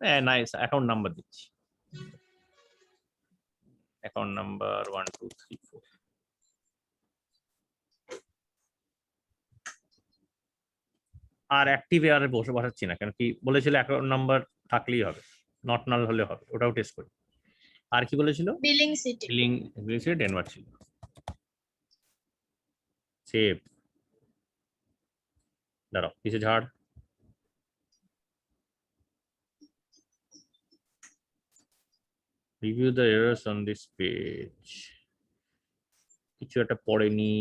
হ্যাঁ নাইস, অ্যাকাউন্ট নাম্বার দিচ্ছি, অ্যাকাউন্ট নাম্বার 1 2 3 4। আর অ্যাক্টিভ এয়ারে বসাচ্ছি না, কেন কি বলেছিল অ্যাকাউন্ট নাম্বার থাকলেই হবে, নট নাল হলে হবে, ওটাও টেস্ট করি। আর কি বলেছিল? Billing city. বিলিং ডেনভার ছিল। সেভ, দাঁড়াও পিছে ঝাড়। Review the errors on this page. কিছু একটা পড়েনি।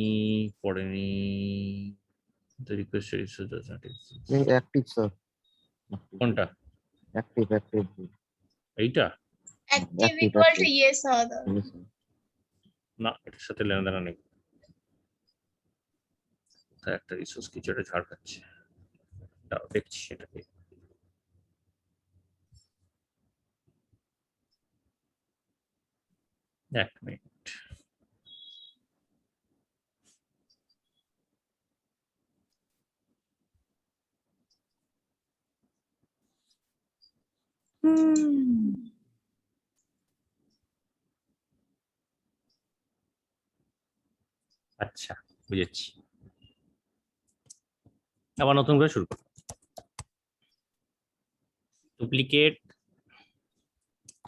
The request register does not exist. Active sir, কোনটা? অ্যাক্টিভ এইটা? Active Active, equal to active. Yes হওয়া দরকার। না, এটার সাথে লেনদেন নেই। কোথায় একটা রিসোর্স কিছু একটা ঝাড় খাচ্ছে, দাঁড়াও দেখছি এটাকে। এক মিনিট। আচ্ছা, বুঝেছি। আবার নতুন করে শুরু করো। Duplicate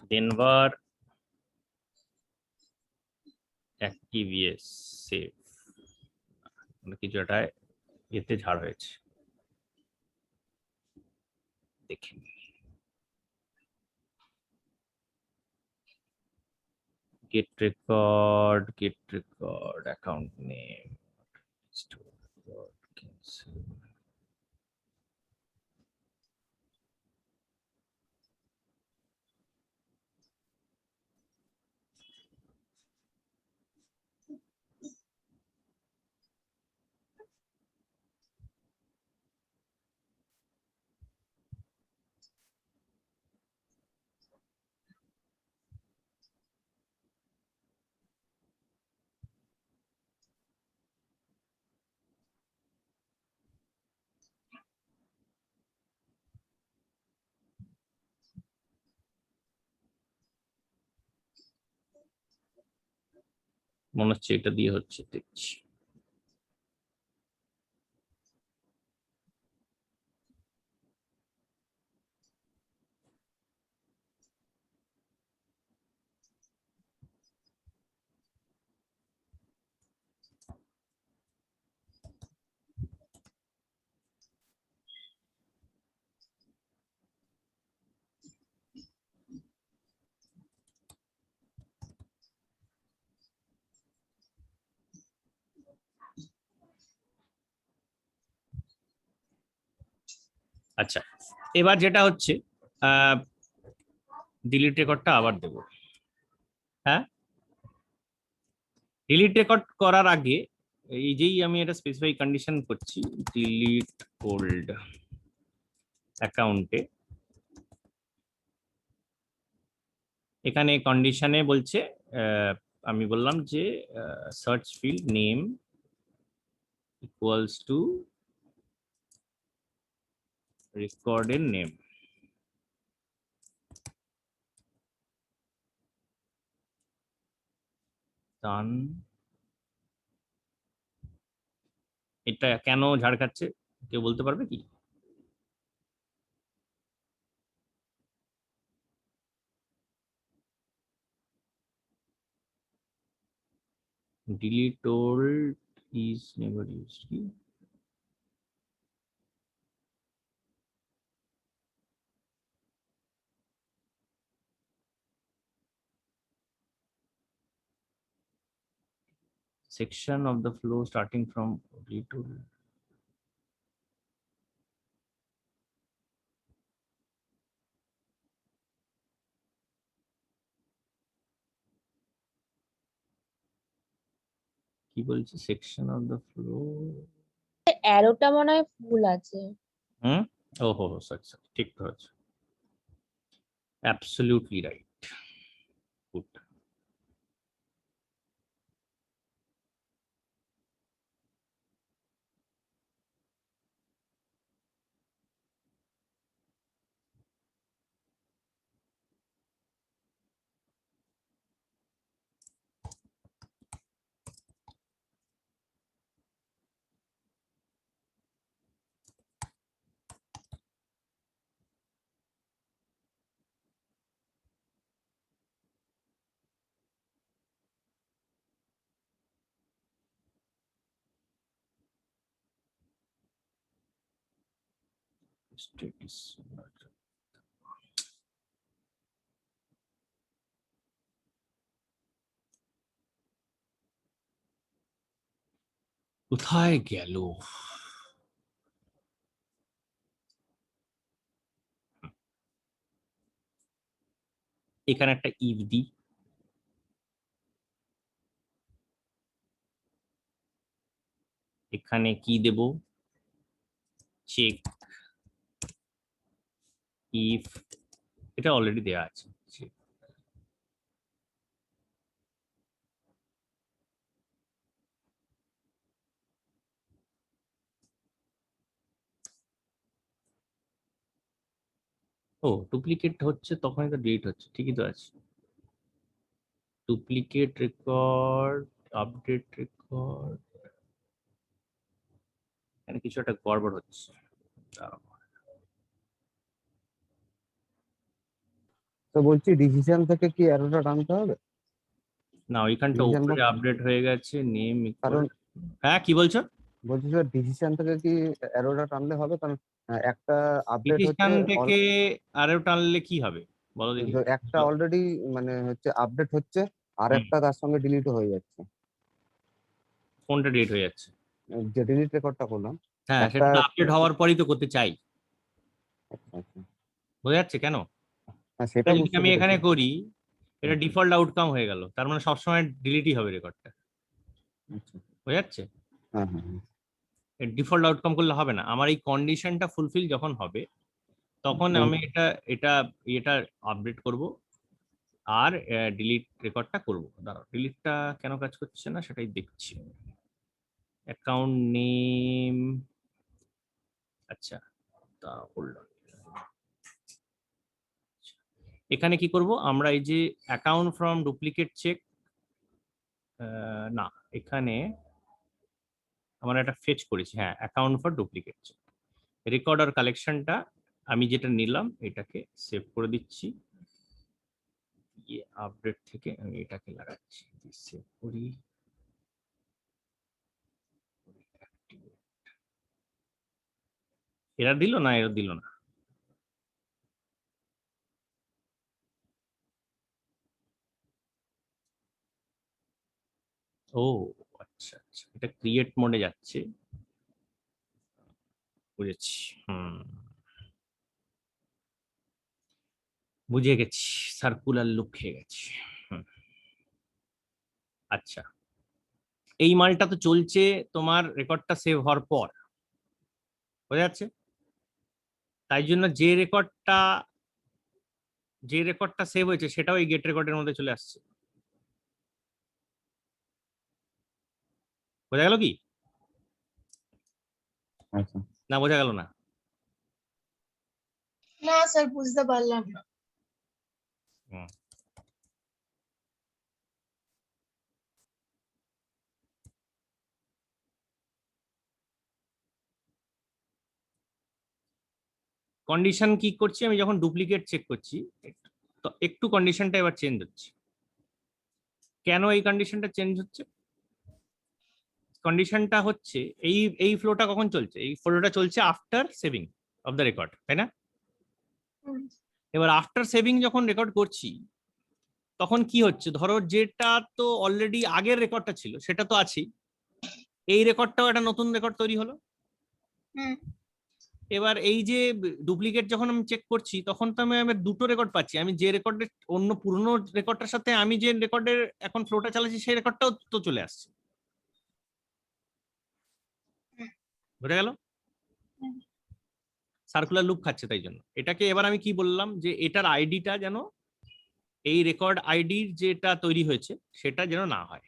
Denver active yes save, কিছু একটা এতে ঝাড় হয়েছে, দেখে get record account name cancel. মনে হচ্ছে এটা দিয়ে হচ্ছে, দেখছি। আচ্ছা, এবার যেটা হচ্ছে ডিলিট রেকর্ডটা আবার দেব। হ্যাঁ, ডিলিট রেকর্ড করার আগে এই যেই আমি এটা স্পেসিফাই কন্ডিশন করছি, ডিলিট ওল্ড অ্যাকাউন্টে, এখানে কন্ডিশনে বলছে আমি বললাম যে search field name equals to রেকর্ডের নেম। ডান। এটা কেন ঝাড় খাচ্ছে কেউ বলতে পারবে কি? delete old is never used কি? section of the flow starting from delete old। কি বলছে সেকশন অফ দ্য ফ্লো? অ্যারোটা মনে হয় ফুল আছে। হুম, ও হো সরি সরি, ঠিক ধরেছো, অ্যাবসলিউটলি রাইট, গুড। Status. কোথায় গেল? এখানে একটা ইফ দি, এখানে কি দেব? চেক ইফ, এটা অলরেডি দেয়া আছে। ও ডুপ্লিকেট হচ্ছে, তখন এটা ডিলিট হচ্ছে, ঠিকই তো আছে। ডুপ্লিকেট রেকর্ড, আপডেট রেকর্ড, এখানে কিছু একটা গড়বড় হচ্ছে। দাঁড়াও। তো বলছি ডিসিশন থেকে কি অ্যারোটা টানতে হবে? না, ওইখানটা ডিসিশন উপরে বক্স, আপডেট হয়ে গেছে, নেম ইকুয়াল। কারণ হ্যাঁ কি বলছো? বলছি স্যার ডিসিশন থেকে কি অ্যারোটা টানলে হবে? কারণ একটা আপডেট হচ্ছে ডিসিশন থেকে আরো টানলে কি হবে বলো দেখি। একটা অলরেডি মানে হচ্ছে আপডেট হচ্ছে, আর হুম, একটা তার সঙ্গে ডিলিট হয়ে যাচ্ছে। কোনটা ডিলিট হয়ে যাচ্ছে? যে ডিলিট রেকর্ডটা করলাম হ্যাঁ, একটা। সেটা তো আপডেট হওয়ার পরই তো করতে চাই। আচ্ছা আচ্ছা, বোঝা যাচ্ছে কেন? হ্যাঁ এটা সেটা যদি বুঝতে আমি পেরেছি। এখানে করি, এটা হুম, ডিফল্ট আউটকাম হয়ে গেল, তার মানে সবসময় ডিলিটই হবে রেকর্ডটা। আচ্ছা, বোঝা যাচ্ছে? হ্যাঁ হ্যাঁ হ্যাঁ, ডিফল্ট আউটকাম করলে হবে না, আমার এই কন্ডিশনটা ফুলফিল যখন হবে তখন হুম, আমি এটা এটা এটা আপডেট করব আর ডিলিট রেকর্ডটা করব। দাঁড়াও, ডিলিটটা কেন কাজ করছে না সেটাই দেখছি। অ্যাকাউন্ট নেম, আচ্ছা, তা হোল্ড অন। এখানে কি করব আমরা? এই যে অ্যাকাউন্ট ফ্রম ডুপ্লিকেট চেক, না, এখানে আমরা একটা ফেচ করেছি, হ্যাঁ, account for duplicate check. Record আর কালেকশনটা আমি যেটা নিলাম এটাকে সেভ করে দিচ্ছি, ইয়ে আপডেট থেকে আমি এটাকে লাগাচ্ছি, সেভ করি। এরা দিল না, এরা দিল না। ও আচ্ছা আচ্ছা, এটা ক্রিয়েট মোডে যাচ্ছে, বুঝেছি। হুম, বুঝে গেছি, সার্কুলার লুক খেয়ে গেছি। হুম, আচ্ছা, এই মালটা তো চলছে তোমার রেকর্ডটা সেভ হওয়ার পর, বোঝা যাচ্ছে? তাই জন্য যে রেকর্ডটা সেভ হয়েছে সেটাও এই গেট রেকর্ডের মধ্যে চলে আসছে। বোঝা গেল কি? আচ্ছা। না বোঝা গেল না? না স্যার, বুঝতে পারলাম না। হুম। কন্ডিশন কি করছি আমি যখন ডুপ্লিকেট চেক করছি, তো একটু কন্ডিশনটা এবার চেঞ্জ হচ্ছে। কেন এই কন্ডিশনটা চেঞ্জ হচ্ছে? কন্ডিশনটা হচ্ছে এই এই ফ্লোটা কখন চলছে? এই ফ্লোটা চলছে after saving of the record, তাই না? হুম, এবার আফটার সেভিং যখন রেকর্ড করছি তখন কি হচ্ছে, ধরো যেটা তো অলরেডি আগের রেকর্ডটা ছিল সেটা তো আছেই, এই রেকর্ডটাও একটা নতুন রেকর্ড তৈরি হলো। হুম, এবার এই যে ডুপ্লিকেট যখন আমি চেক করছি তখন তো আমি দুটো রেকর্ড পাচ্ছি, আমি যে রেকর্ডের অন্য পুরনো রেকর্ডটার সাথে আমি যে রেকর্ডের এখন ফ্লোটা চালাচ্ছি সেই রেকর্ডটাও তো চলে আসছে। হুম, বুঝে গেল? হুম। সার্কুলার লুপ খাচ্ছে, তাই জন্য এটাকে এবার আমি কি বললাম যে এটার আইডিটা যেন এই রেকর্ড আইডির যেটা তৈরি হয়েছে সেটা যেন না হয়।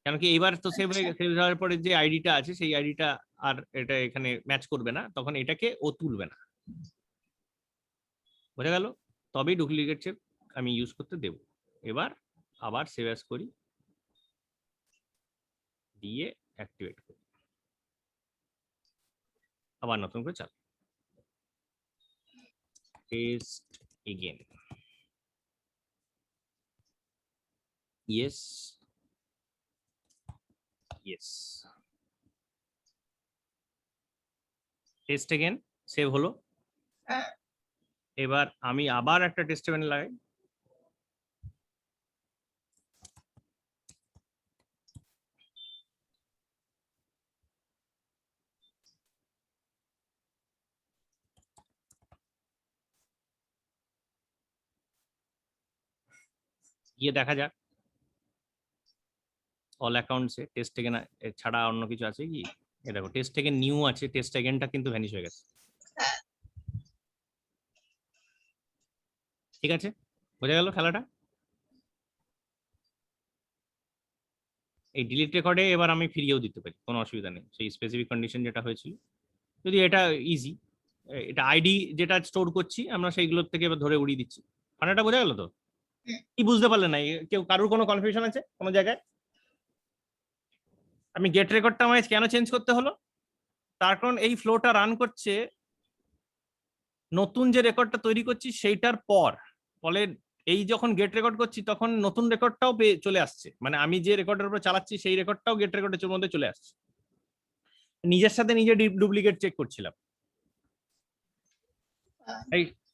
কেন কি এবার তো সেভ হয়ে আচ্ছা, গেছে, সেভ হওয়ার পরে যে আইডিটা আছে সেই আইডিটা আর এটা এখানে ম্যাচ করবে না, তখন এটাকে ও তুলবে না। বোঝা গেল? তবেই ডুপ্লিকেট চেক আমি ইউজ করতে দেব। এবার আবার সেভ অ্যাজ করি, দিয়ে অ্যাক্টিভেট করি, আবার নতুন করে চালাই, test again, yes yes, test again, save হলো। হ্যাঁ। এবার আমি আবার একটা টেস্ট ইভেন্ট লাগাই, গিয়ে দেখা যাক অল অ্যাকাউন্টসে টেস্ট থেকে না ছাড়া অন্য কিছু আছে কি। এ দেখো টেস্ট থেকে নিউ আছে, টেস্ট এগেনটা কিন্তু ভ্যানিশ হয়ে গেছে। ঠিক আছে, বোঝা গেল খেলাটা। এই ডিলিট রেকর্ডে এবার আমি ফিরিয়েও দিতে পারি, কোনো অসুবিধা নেই, সেই স্পেসিফিক কন্ডিশন যেটা হয়েছিল। যদি এটা ইজি, এটা আইডি যেটা স্টোর করছি আমরা সেইগুলোর থেকে এবার ধরে উড়িয়ে দিচ্ছি। খানাটা বোঝা গেল তো? কি বুঝতে পারলে না? কেউ কারোর কোনো কনফিউশন আছে কোনো জায়গায়? আমি গেট রেকর্ডটা আমায় কেন চেঞ্জ করতে হলো? তার কারণ এই ফ্লোটা রান করছে নতুন যে রেকর্ডটা তৈরি করছি সেইটার পর। ফলে এই যখন গেট রেকর্ড করছি তখন নতুন রেকর্ডটাও চলে আসছে, মানে আমি যে রেকর্ডের উপর চালাচ্ছি সেই রেকর্ডটাও গেট রেকর্ডের মধ্যে চলে আসছে। নিজের সাথে নিজে ডুপ্লিকেট চেক করছিলাম,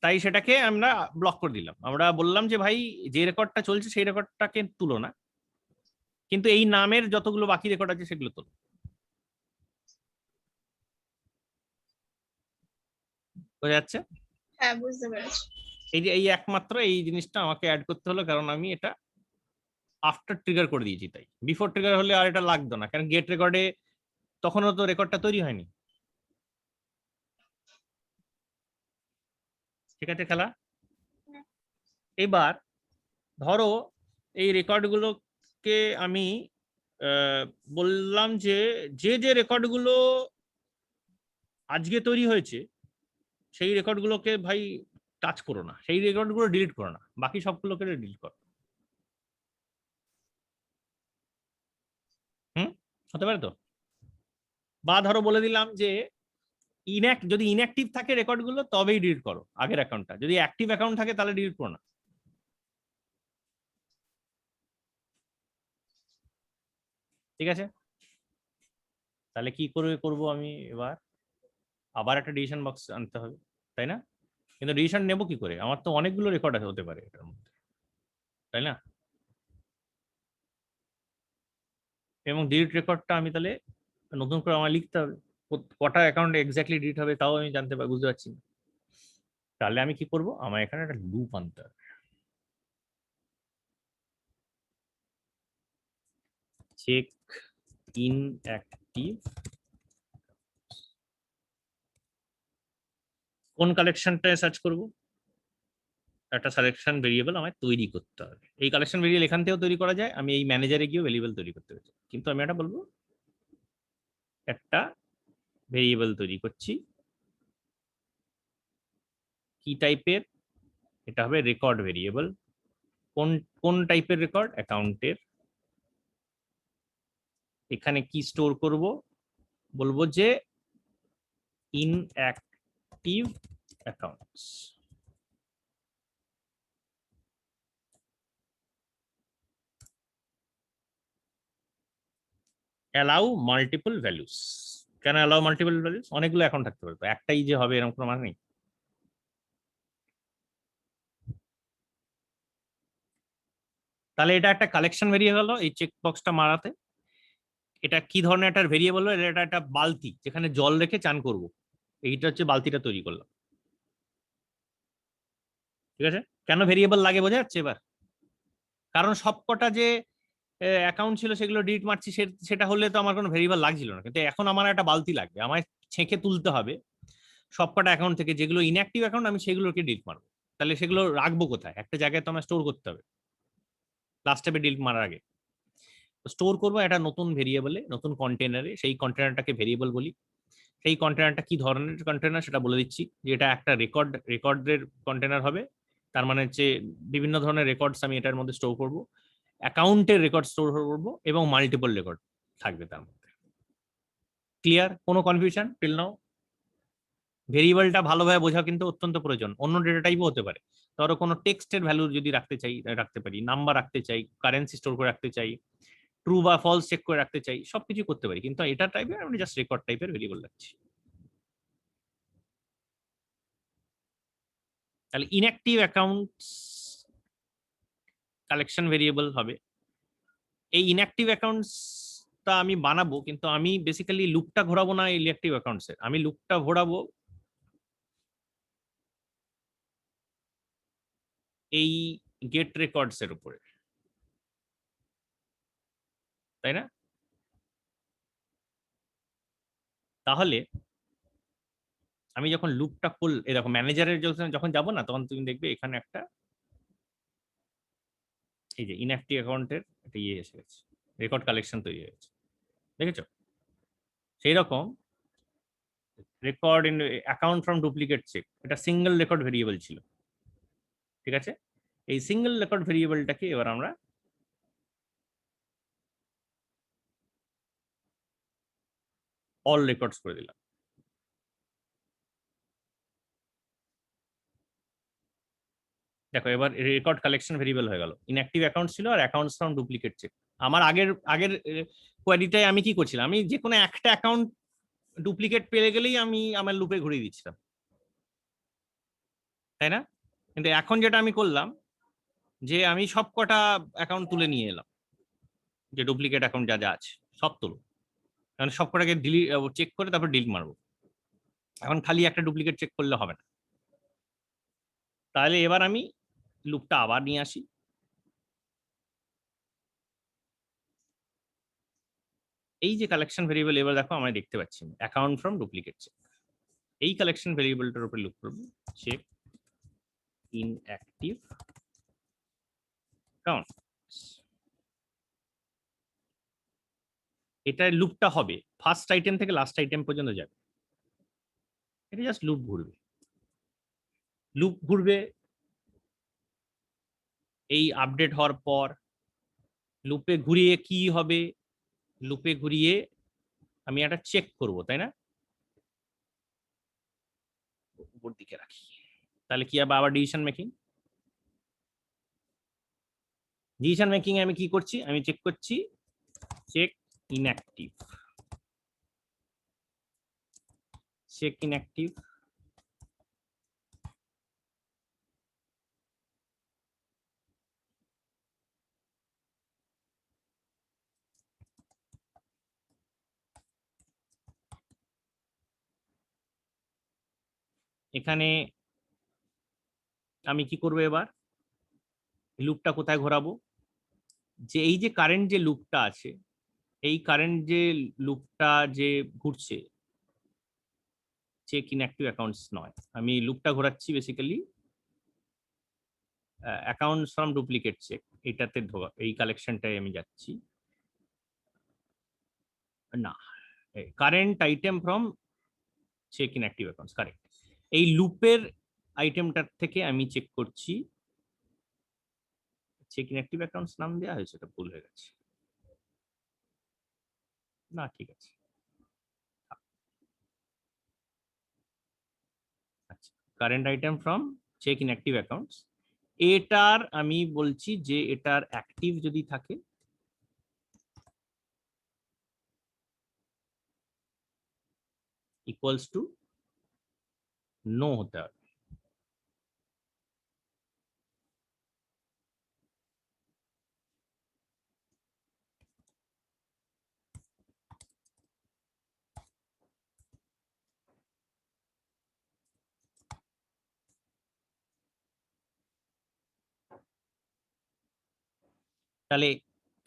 তাই সেটাকে আমরা ব্লক করে দিলাম। আমরা বললাম যে ভাই যে রেকর্ডটা চলছে সেই রেকর্ডটাকে তুলো না, কিন্তু এই নামের যতগুলো বাকি রেকর্ড আছে সেগুলো তোলো। বোঝা যাচ্ছে? হ্যাঁ, বুঝতে পেরেছি। এই যে এই একমাত্র এই জিনিসটা আমাকে অ্যাড করতে হলো, কারণ আমি এটা আফটার ট্রিগার করে দিয়েছি। তাই বিফোর ট্রিগার হলে আর এটা লাগতো না, কারণ গেট রেকর্ডে তখনও তো রেকর্ডটা তৈরি হয়নি। ঠিক আছে খেলা। এবার ধরো এই রেকর্ডগুলোকে আমি বললাম যে যে যে রেকর্ডগুলো আজকে তৈরি হয়েছে সেই রেকর্ডগুলোকে ভাই টাচ করো না, সেই রেকর্ডগুলো ডিলিট করো না, বাকি সবগুলোকে ডিলিট করো। হতে পারে তো? বা ধরো বলে দিলাম যে যদি ইনঅ্যাক্টিভ থাকে রেকর্ডগুলো তবেই ডিলিট করো আগের অ্যাকাউন্টটা, যদি অ্যাক্টিভ অ্যাকাউন্ট থাকে তাহলে ডিলিট করো না। ঠিক আছে, তাহলে কি করবো আমি এবার? আবার একটা ডিসিশন বক্স আনতে হবে, তাই না? কিন্তু ডিসিশন নেবো কি করে? আমার তো অনেকগুলো রেকর্ড হতে পারে এটার মধ্যে, তাই না? এবং ডিলিট রেকর্ডটা আমি তাহলে নতুন করে আমার লিখতে হবে, কটা অ্যাকাউন্ট এক্স্যাক্টলি ডিলিট হবে তাও আমি বুঝতে পারছি না। তাহলে আমি কি করব, আমার এখানে একটা লুপ আনতে হবে। চেক ইনঅ্যাক্টিভ, কোন কালেকশনটায় সার্চ করব? একটা সিলেকশন ভেরিয়েবল আমায় তৈরি করতে হবে। এই কালেকশন ভেরিয়েবল এখান থেকেও তৈরি করা যায়, আমি এই ম্যানেজারে গিয়েও ভেরিয়েবল তৈরি করতে হচ্ছে, কিন্তু আমি এটা বলবো একটা ভেরিয়েবল তৈরি করছি। কি টাইপের? এটা হবে রেকর্ড ভেরিয়েবল। কোন কোন টাইপের রেকর্ড? অ্যাকাউন্টের। এখানে কি স্টোর করব? বলবো যে inactive accounts. Allow multiple values. কেন অ্যালাউ মাল্টিপল ভ্যালুস? অনেকগুলো অ্যাকাউন্ট থাকতে পারে, তো একটাই যে হবে এরকম কোনো মানে নেই। তাহলে এটা একটা কালেকশন ভেরিয়েবল হলো এই চেক বক্সটা মারাতে। এটা কি ধরনের একটা ভেরিয়েবল হলো? এটা একটা বালতি যেখানে জল রেখে চান করব, এইটা হচ্ছে বালতিটা তৈরি করলাম। ঠিক আছে, কেন ভেরিয়েবল লাগে বোঝা যাচ্ছে এবার? কারণ সবকটা যে অ্যাকাউন্ট ছিল সেগুলো ডিলিট মারছি, সেটা হলে তো আমার কোনো ভেরিয়েবল লাগছিল না, কিন্তু এখন আমার একটা বালতি লাগবে, আমায় ছেঁকে তুলতে হবে সবকটা অ্যাকাউন্ট থেকে, যেগুলো ইনঅ্যাক্টিভ অ্যাকাউন্ট আমি সেগুলোকে ডিলিট মারবো। তাহলে সেগুলো রাখবো কোথায়? একটা জায়গায় তো আমার স্টোর করতে হবে লাস্ট স্টেপে ডিলিট মারার আগে। স্টোর করবো একটা নতুন ভেরিয়েবলে, নতুন কন্টেনারে। সেই কন্টেনারটাকে ভেরিয়েবল বলি। সেই কন্টেনারটা কি ধরনের কন্টেনার সেটা বলে দিচ্ছি, যে এটা একটা রেকর্ডের কন্টেনার হবে। তার মানে হচ্ছে বিভিন্ন ধরনের রেকর্ডস আমি এটার মধ্যে স্টোর করব, অ্যাকাউন্টের রেকর্ড স্টোর করব এবং মাল্টিপল রেকর্ড থাকবে তার মধ্যে। ক্লিয়ার? কোনো কনফিউশন টিল নাও? ভেরিয়েবলটা ভালোভাবে বোঝা কিন্তু অত্যন্ত প্রয়োজন। অন্য ডেটা টাইপও হতে পারে, ধরো কোনো টেক্সটের ভ্যালু যদি রাখতে চাই রাখতে পারি, নাম্বার রাখতে চাই, কারেন্সি স্টোর করে রাখতে চাই, ট্রু বা ফলস চেক করে রাখতে চাই, সবকিছু করতে পারি, কিন্তু এটা টাইপের আমি জাস্ট রেকর্ড টাইপের ভেরিয়েবল রাখছি। তাহলে ইনঅ্যাক্টিভ অ্যাকাউন্টস কালেকশন ভেরিয়েবল হবে। এই ইনঅ্যাক্টিভ অ্যাকাউন্টসটা আমি বানাবো, কিন্তু আমি বেসিক্যালি লুপটা ঘোরাবো না ইনঅ্যাক্টিভ অ্যাকাউন্টসের, আমি লুপটা ঘোরাবো এই গেট রেকর্ডস এর উপরে, তাই না? তাহলে আমি যখন লুপটা খুল এরকম ম্যানেজারের যখন যাবো না, তখন তুমি দেখবে এখানে একটা এই যে ইনঅ্যাক্টিভ অ্যাকাউন্টের একটা ইয়ে এসে গেছে, রেকর্ড কালেকশন তৈরি হয়ে গেছে, দেখেছো? সেই রকম record in account from duplicate check, এটা সিঙ্গেল রেকর্ড ভেরিয়েবল ছিল, ঠিক আছে? এই সিঙ্গেল রেকর্ড ভেরিয়েবলটাকে এবার আমরা অল রেকর্ডস করে দিলাম। দেখো এবার রেকর্ড কালেকশন ভেরিয়েবল হয়ে গেল, ইনঅ্যাক্টিভ অ্যাকাউন্ট ছিল আর অ্যাকাউন্টস ফ্রম ডুপ্লিকেট চেক। আমার আগের আগের কোয়ারিটায় আমি কি করছিলাম, আমি যে কোনো একটা অ্যাকাউন্ট ডুপ্লিকেট পেয়ে গেলেই আমি আমার লুপে ঘুরিয়ে দিচ্ছিলাম, তাই না? কিন্তু এখন যেটা আমি করলাম, যে আমি সব কটা অ্যাকাউন্ট তুলে নিয়ে এলাম, যে ডুপ্লিকেট অ্যাকাউন্ট যা যা আছে সব তুলো, কারণ সব কটাকে ডিলিট চেক করে তারপর ডিলিট মারবো। এখন খালি একটা ডুপ্লিকেট চেক করলে হবে না। তাহলে এবার আমি লুপটা আবার নিয়ে আসি, এই যে কালেকশন ভেরিয়েবল, এবার দেখো আমরা দেখতে পাচ্ছি অ্যাকাউন্ট ফ্রম ডুপ্লিকেট চেক, এই কালেকশন ভেরিয়েবলটার উপরে লুপ করবো, চেক ইনঅ্যাক্টিভ অ্যাকাউন্ট। এটা লুপটা হবে ফার্স্ট আইটেম থেকে লাস্ট আইটেম পর্যন্ত যাবে, এটা জাস্ট লুপ ঘুরবে। লুপ ঘুরবে এই আপডেট হওয়ার পর, লুপে ঘুরিয়ে কি হবে, লুপে ঘুরিয়ে আমি একটা চেক করব, তাই না? উপর দিকে রাখি, তাহলে কি হবে? আবার ডিসিশন মেকিং। ডিসিশন মেকিং আমি কি করছি, আমি চেক করছি চেক ইনঅ্যাক্টিভ, চেক ইনঅ্যাক্টিভ। এখানে আমি কি করব এবার, লুপটা কোথায় ঘোরাবো, যে এই যে কারেন্ট যে লুপটা আছে, এই কারেন্ট যে লুপটা যে ঘুরছে চেক ইনঅ্যাক্টিভ অ্যাকাউন্টস নয়, আমি লুপটা ঘোরাচ্ছি basically accounts from duplicate check, এইটাতে এই কালেকশনটাই আমি যাচ্ছি না, current item from check inactive accounts, correct. এই লুপের আইটেমটার থেকে আমি চেক করছি, চেক ইনঅ্যাক্টিভ অ্যাকাউন্টস নাম দেওয়া হয়েছে, এটা ভুল হয়ে গেছে, না ঠিক আছে। আচ্ছা, current item from check inactive accounts, এটার আমি বলছি যে এটার অ্যাক্টিভ যদি থাকে ইকুয়ালস টু নো হতে হবে। তাহলে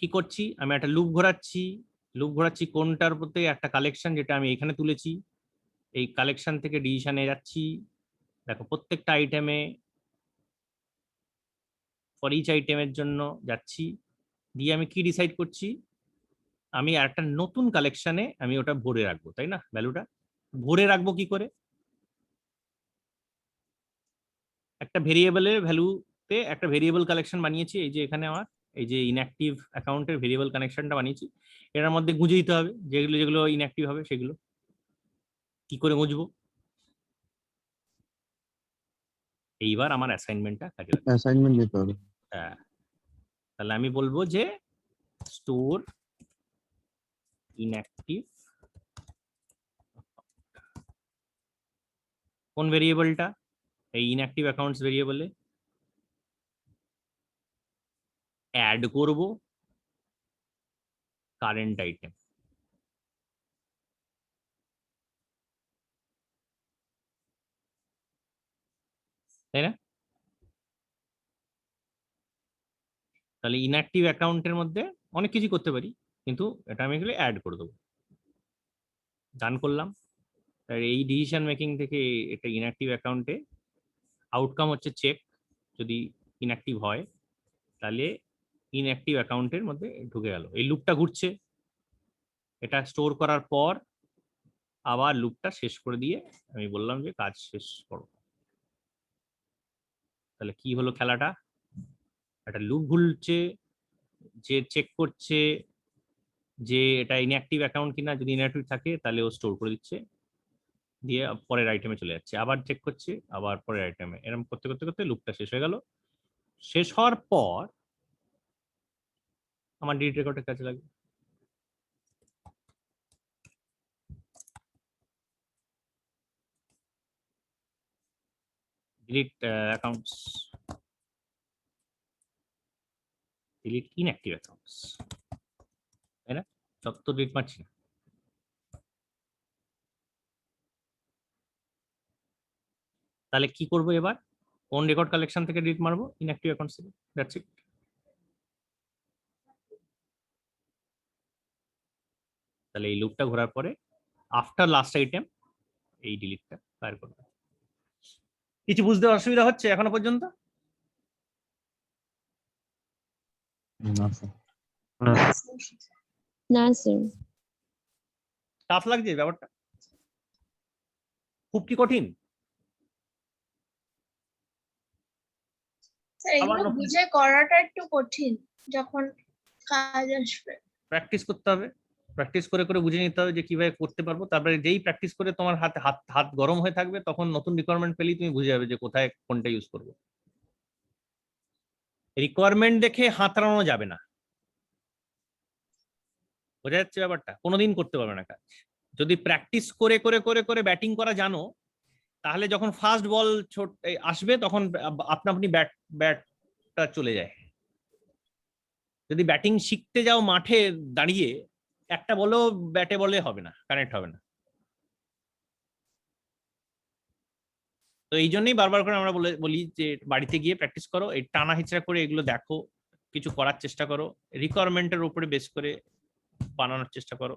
কি করছি, আমি একটা লুপ ঘোরাচ্ছি, লুপ ঘোরাচ্ছি কোনটার প্রতি, একটা কালেকশন যেটা আমি এখানে তুলেছি, এই কালেকশন থেকে ডিসিশনে যাচ্ছি। দেখো প্রত্যেকটা আইটেমে ফর ইচ আইটেমের জন্য যাচ্ছি, দিয়ে আমি কি ডিসাইড করছি, আমি একটা নতুন কালেকশনে আমি ওটা ভরে রাখবো, তাই না? ভ্যালুটা ভরে রাখবো কি করে, একটা ভেরিয়েবলের ভ্যালুতে একটা ভেরিয়েবল কালেকশন বানিয়েছি, এই যে এখানে আমার এই যে ইনঅ্যাক্টিভ অ্যাকাউন্টের ভেরিয়েবল কানেকশনটা বানিয়েছি, এটার মধ্যে গুঁজে দিতে হবে যেগুলো যেগুলো ইনঅ্যাক্টিভ হবে সেগুলো। কি করে গুঁজবো, এইবার আমার অ্যাসাইনমেন্টটা কাজে লাগবে। অ্যাসাইনমেন্ট দিতে হবে। হ্যাঁ, তাহলে আমি বলবো যে স্টোর ইনঅ্যাক্টিভ, কোন ভেরিয়েবলটা, এই ইনঅ্যাক্টিভ অ্যাকাউন্টস ভেরিয়েবলে অ্যাড করব কারেন্ট আইটেম। তাই না? তাহলে ইনঅ্যাক্টিভ অ্যাকাউন্টের মধ্যে অনেক কিছু করতে পারি, কিন্তু এটা আমি এগুলো অ্যাড করে দেবো। ডান করলাম। আর এই ডিসিশন মেকিং থেকে এটা ইনঅ্যাক্টিভ অ্যাকাউন্টে আউটকাম হচ্ছে চেক। যদি ইনঅ্যাক্টিভ হয় তাহলে ইনঅ্যাক্টিভ অ্যাকাউন্টের মধ্যে ঢুকে গেল। এই লুপটা ঘুরছে, এটা স্টোর করার পর আবার লুপটা শেষ করে দিয়ে আমি বললাম যে কাজ শেষ করো। তাহলে কি হলো খেলাটা? একটা লুপ ঘুরছে, যে চেক করছে যে এটা ইনঅ্যাক্টিভ অ্যাকাউন্ট কিনা। যদি ইনঅ্যাক্টিভ থাকে তাহলে ও স্টোর করে দিচ্ছে, দিয়ে পরের আইটেমে চলে যাচ্ছে, আবার চেক করছে, আবার পরের আইটেমে। এরকম করতে করতে করতে লুপটা শেষ হয়ে গেল। শেষ হওয়ার পর আমার ডিলিট রেকর্ডের কাজে লাগবে। Delete accounts, delete inactive accounts, তাই না? সব তো ডিলিট মারছি না। তাহলে কি করবো এবার? কোন রেকর্ড কালেকশন থেকে ডিলিট মারবো? ইনঅ্যাক্টিভ অ্যাকাউন্টস থেকে। That's it. তাহলে এই লুপটা ঘোরার পরে আফটার লাস্ট আইটেম এই ডিলিটটা ফায়ার করবে। কিছু বুঝতে অসুবিধা হচ্ছে এখনো পর্যন্ত? না স্যার। না স্যার। টাফ লাগছে ব্যাপারটা? খুব কি কঠিন? স্যার এগুলো আবার বুঝে করাটা একটু কঠিন, যখন কাজ আসবে। প্র্যাকটিস করতে হবে, প্র্যাকটিস করে করে বুঝে নিতে হবে যে কিভাবে করতে পারবো। তারপরে যেই প্র্যাকটিস করে তোমার হাত হাত হাত গরম হয়ে থাকবে, তখন নতুন রিকোয়ারমেন্ট পেলেই তুমি বুঝে যাবে যে কোথায় কোনটা ইউজ করবো। রিকোয়ারমেন্ট দেখে হাতড়ানো যাবে না, বোঝা যাচ্ছে ব্যাপারটা? কোনোদিন করতে পারবে না কাজ। যদি প্র্যাকটিস করে করে করে করে ব্যাটিং করা জানো, তাহলে যখন ফার্স্ট বল আসবে তখন আপনা আপনি ব্যাটটা চলে যায়। যদি ব্যাটিং শিখতে যাও মাঠে দাঁড়িয়ে, একটা বলেও ব্যাটে বলে হবে না, কানেক্ট হবে না। তো এই জন্যই বারবার করে আমরা বলি যে বাড়িতে গিয়ে প্র্যাকটিস করো, এই টানা হিচড়া করে এগুলো দেখো, কিছু করার চেষ্টা করো, রিকোয়ারমেন্টের উপরে বেস করে বানানোর চেষ্টা করো।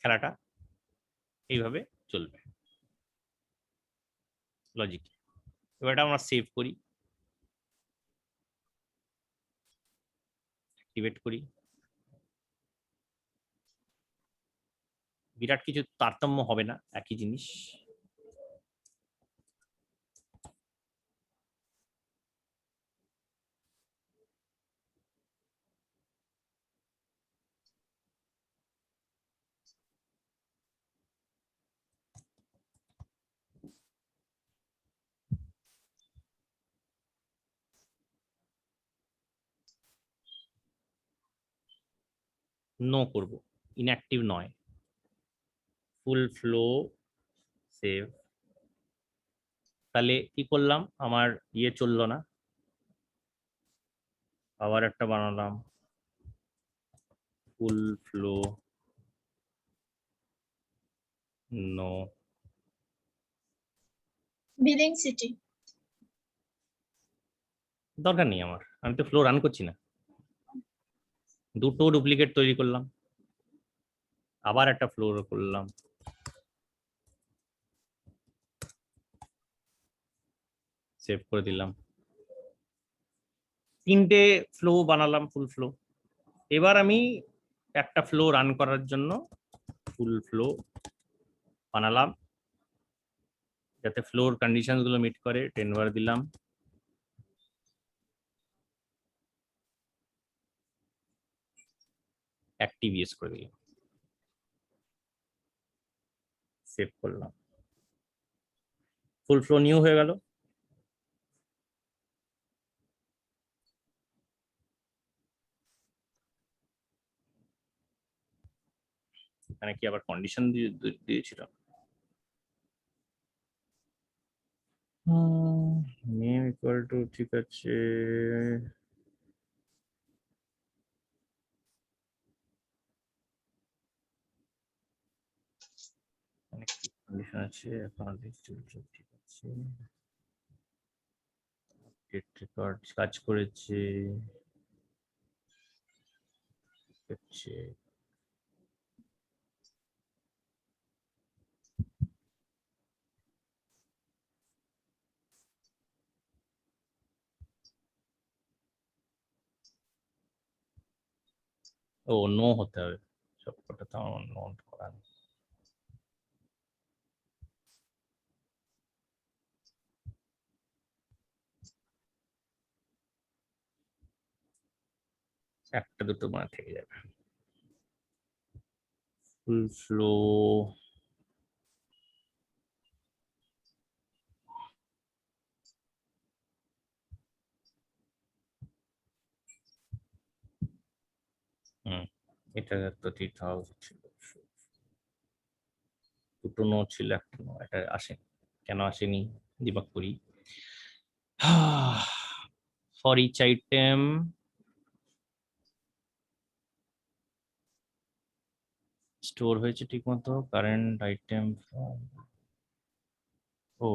খেলাটা এইভাবে চলবে লজিক। এবার এটা আমরা সেভ করি, অ্যাক্টিভেট করি। বিরাট কিছু তারতম্য হবে না, একই জিনিস। নো করব, ইনঅ্যাক্টিভ নয়, ফুল ফ্লো সেভ। তাহলে কি করলাম? আমার ইয়ে চললো না, আবার একটা বানালাম ফুল ফ্লো নো। বিলিং সিটি দরকার নেই আমার, আমি তো ফ্লো রান করছি না। দুটো ডুপ্লিকেট তৈরি করলাম, আবার একটা ফ্লো করলাম, সেভ করে দিলাম। তিনটে ফ্লো বানালাম, ফুল ফ্লো। এবার আমি একটা ফ্লো রান করার জন্য ফুল ফ্লো বানালাম, যাতে ফ্লোর কন্ডিশন গুলো মিট করে। 10 বার দিলাম, অ্যাক্টিভ ইয়েস করে দিলাম, সেভ করলাম। ফুল ফ্লো নিউ হয়ে গেল। এখানে কি আবার কন্ডিশন দিয়েছিল? ইকুয়াল টু ঠিক আছে, অনেক কন্ডিশন আছে এখন ঠিক আছে, রেকর্ড কাজ করেছে হচ্ছে ও নো হতে হবে সবকটা, তো আমার নোট করা নেই। একটা দুটো মানে থেকে যাবে। ফুল ফ্লো এটা তো ঠিক হওয়া উচিত ছিল, দুটো নো ছিল একটা নো, এটা আসেনি কেন আসেনি দিমাগ করি। ফর ইচ আইটেম স্টোর হয়েছে ঠিক মতো, কারেন্ট আইটেম ও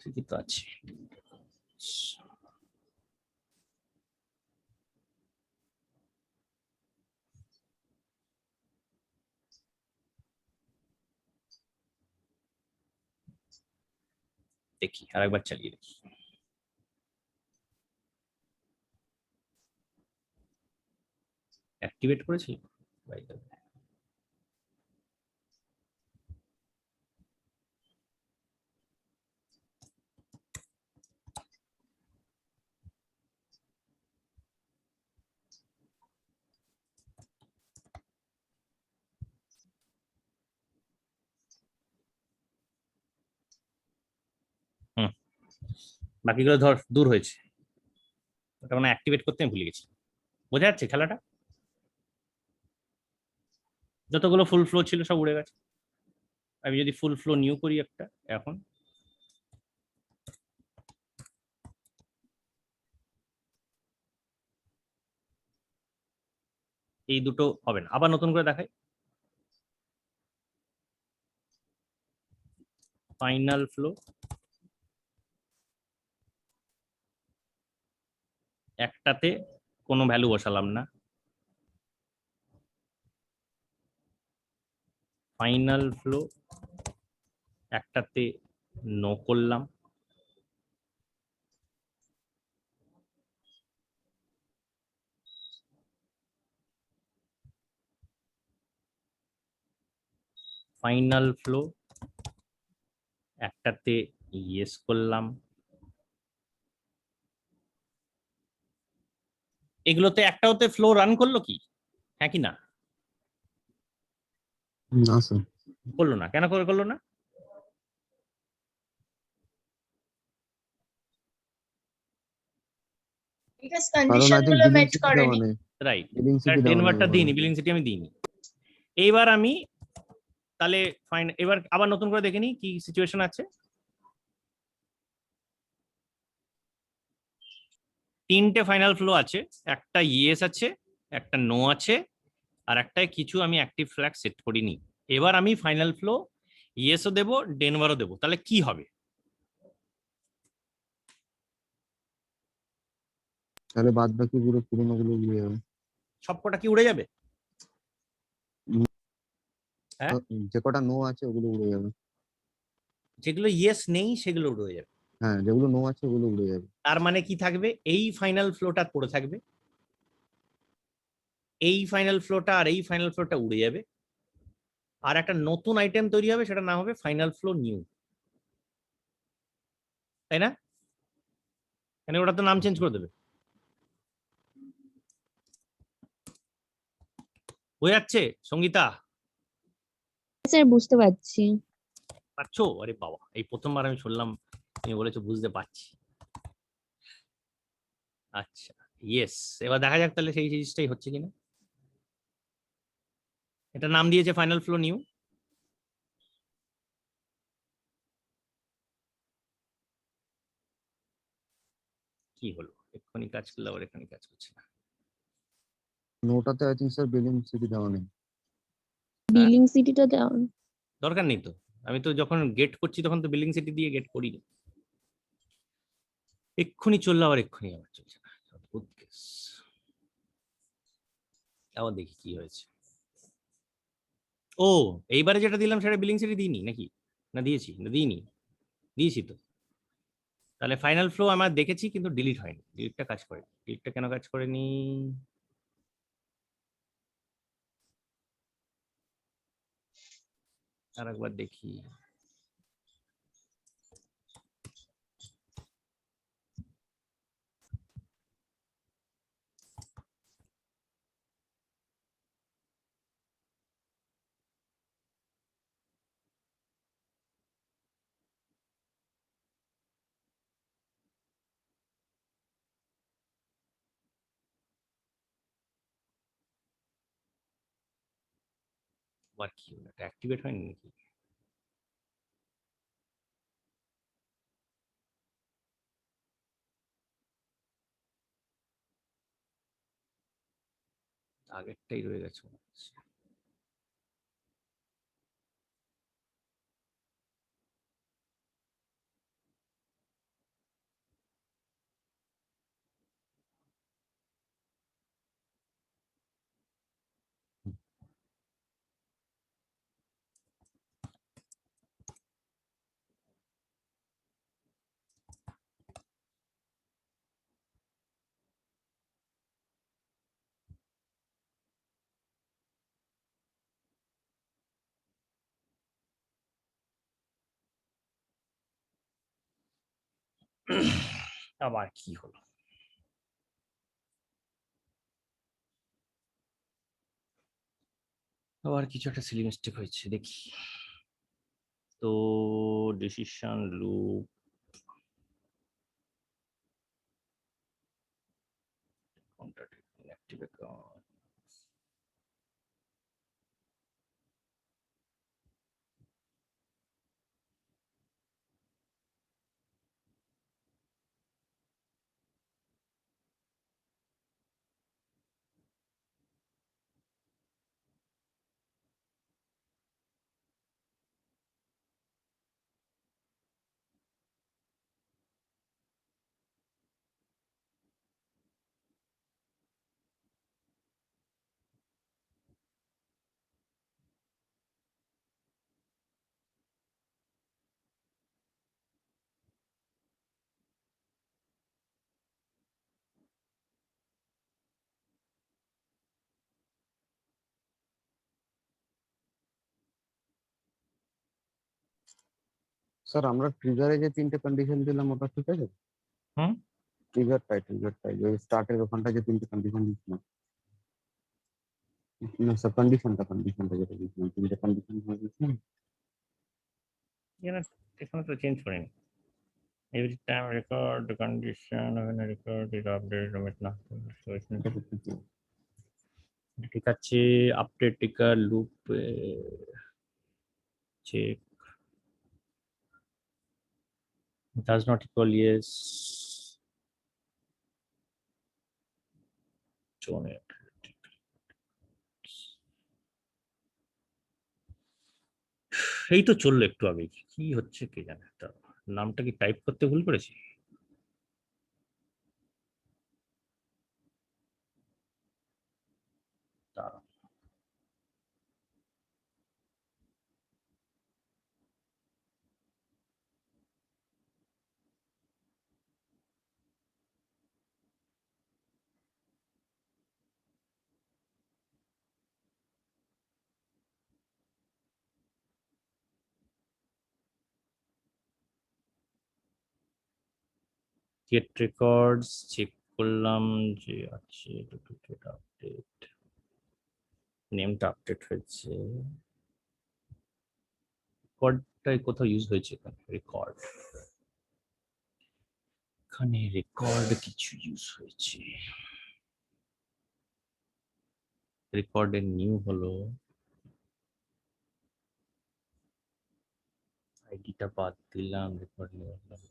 ঠিকই তো আছে। দেখি আরেকবার চালিয়ে দেখি। অ্যাক্টিভেট করেছি by the way। হুম, বাকিগুলো ধর দূর হয়েছে, ওটা মানে অ্যাক্টিভেট করতে আমি ভুলে গেছি। বোঝা যাচ্ছে খেলাটা, যতগুলো ফুল ফ্লো ছিল সব উড়ে গেছে। আমি যদি ফুল ফ্লো নিউ করি একটা এখন, এই দুটো হবে না, আবার নতুন করে দেখাই। ফাইনাল ফ্লো একটাতে কোনো ভ্যালু বসালাম না, ফাইনাল ফ্লো একটাতে নো করলাম, ফাইনাল ফ্লো একটাতে ইয়েস করলাম। এগুলোতে একটাতে ফ্লো রান করলো কি, হ্যাঁ কি না? না স্যার। করলো না, কেন করে করলো না? বিকজ কারণ কন্ডিশন আই থিঙ্ক গুলো বিলিং ম্যাচ সিটি দেওয়া করেনি। নেই, রাইট, বিলিং সিটি দেওয়া নেই ডেনভারটা ওখানে। দিইনি, বিলিং সিটি আমি দিইনি। এইবার আমি তাহলে ফাইন, এবার আবার নতুন করে দেখে নিই কি সিচুয়েশন আছে। তিনটে ফাইনাল ফ্লো আছে, একটা ইয়েস আছে, একটা নো আছে, আর একটাই কিছু আমি অ্যাক্টিভ ফ্ল্যাগ সেট করিনি। এবার আমি ফাইনাল ফ্লো ইয়েসও দেবো, ডেনভারও দেবো, তাহলে কি হবে? তাহলে বাদ বাকি পুরো পুরোনো গুলো উড়ে যাবে। সবকটা কি উড়ে যাবে? হ্যাঁ? যে কটা নো আছে ওগুলো উড়ে যাবে। যেগুলো ইয়েস নেই সেগুলো উড়ে যাবে। হ্যাঁ, যেগুলো নো আছে ওগুলো উড়ে যাবে। তার মানে কি থাকবে? এই ফাইনাল ফ্লোটা পড়ে থাকবে, এই ফাইনাল ফ্লোটা আর এই ফাইনাল ফ্লোটা উড়ে যাবে, আর একটা নতুন আইটেম তৈরি হবে, সেটা নাম হবে ফাইনাল ফ্লো নিউ, তাই না? মানে ওটা তো নাম চেঞ্জ করে দেবে। হয়ে যাচ্ছে সঙ্গীতা? স্যার বুঝতে পারছি। পারছো? আরে বাবা, এই প্রথমবার আমি শুনলাম তুমি বলেছো বুঝতে পারছি। আচ্ছা, ইয়েস। এবার দেখা যাক তাহলে সেই জিনিসটাই হচ্ছে কিনা। এটা নাম দিয়েছে ফাইনাল ফ্লো নিউ। কি হলো? এক্ষুনি কাজ করলে আবার এখানে কাজ করছে না। নোটাতে I think sir billing city দেওয়া নেই। বিলিং সিটিটা দেওয়া। দরকার নেই তো, আমি তো যখন গেট করছি তখন তো বিলিং সিটি দিয়ে গেট করি। এক্ষুনি চললো আবার এক্ষুনি আবার চলছে না, অদ্ভুত কেস। আবার দেখি কি হয়েছে। ও, এইবারে যেটা দিলাম সেটা বিলিং সিটি দিইনি নাকি? না দিয়েছি? না দিইনি, দিয়েছি তো। তাহলে ফাইনাল ফ্লো আমার দেখেছি কিন্তু ডিলিট হয়নি, ডিলিটটা কাজ করেনি। ডিলিটটা কেন কাজ করেনি? আর একবার দেখি। আবার কি হলো? এটা অ্যাক্টিভেট হয়নি নাকি? আগেরটাই রয়ে গেছে মনে হচ্ছে। আবার কি হলো? আবার কিছু একটা সিলি মিস্টেক হয়েছে, দেখি তো। Decision loop, active account. Sir আমরা ট্রিগারে যে তিনটে কন্ডিশন দিলাম ওটা ঠিক আছে? হুম, ট্রিগারটাই ওই স্টার্টের ওখানটা যে তিনটে কন্ডিশন দিয়েছিলাম। না স্যার, কন্ডিশনটা যেটা দিয়েছিলাম তিনটে কন্ডিশন দিয়েছিলাম। এখানে এখানে তো চেঞ্জ করিনি। Every time record the condition when a record is updated limit না ঠিক আছে update ticker loop check does not equal yes zone it. এই তো চললো একটু আগে কি হচ্ছে কে জানে তা নামটা কি টাইপ করতে ভুল করেছি দাঁড়াও। গেট রেকর্ডস চেক করলাম যে আছে ডুপ্লিকেট আপডেট নেমটা আপডেট হয়েছে রেকর্ডটাই কোথাও ইউজ হয়েছে এখানে রেকর্ড এখানে রেকর্ড কিছু ইউজ হয়েছে রেকর্ডের নিউ হলো আইডিটা বাদ দিলাম রেকর্ড নিউ হলো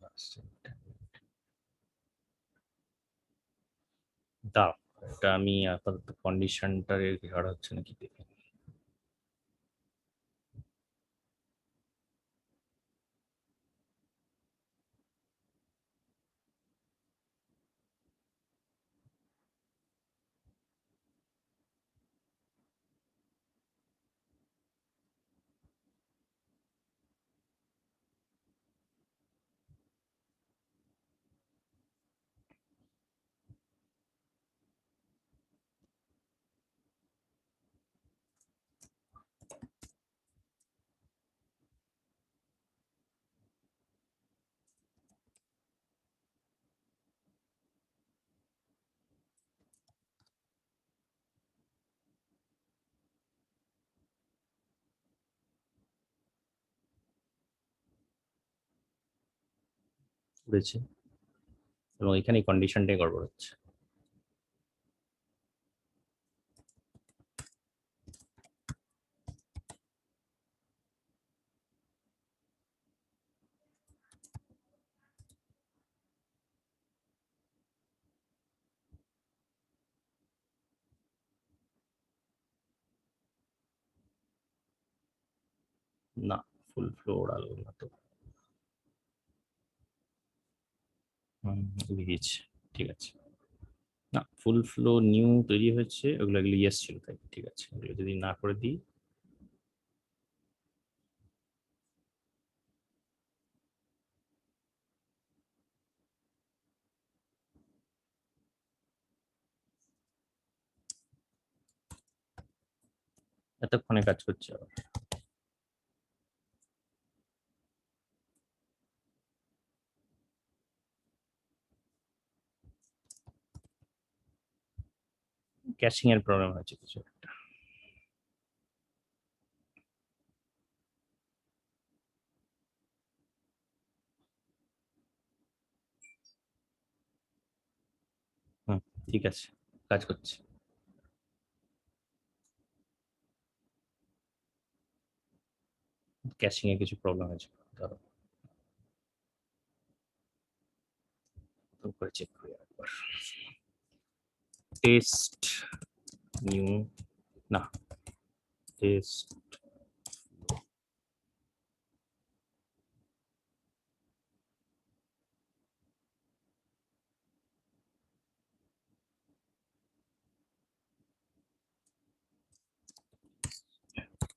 দাও এটা আমি আপাতত কন্ডিশনটার রেকর্ড হচ্ছে নাকি দেখে নিই। উড়েছে এবং এখানে কন্ডিশনটাই গড়বড় হচ্ছে না ফুল ফ্লো ওড়াল না তো বেরিয়েছে ঠিক আছে না ফুল ফ্লো নিউ তৈরি হয়েছে ওগুলো এগুলো ইয়েস ছিল তাই ঠিক আছে ওগুলো যদি না করে দিই এতক্ষণে কাজ করছে আবার ক্যাশিং এর প্রবলেম হয়েছে কিছু একটা হুম ঠিক আছে কাজ করছে ক্যাশিং এ কিছু প্রবলেম হয়েছে ধরো করে চেক করি একবার টেস্ট নিউ না টেস্ট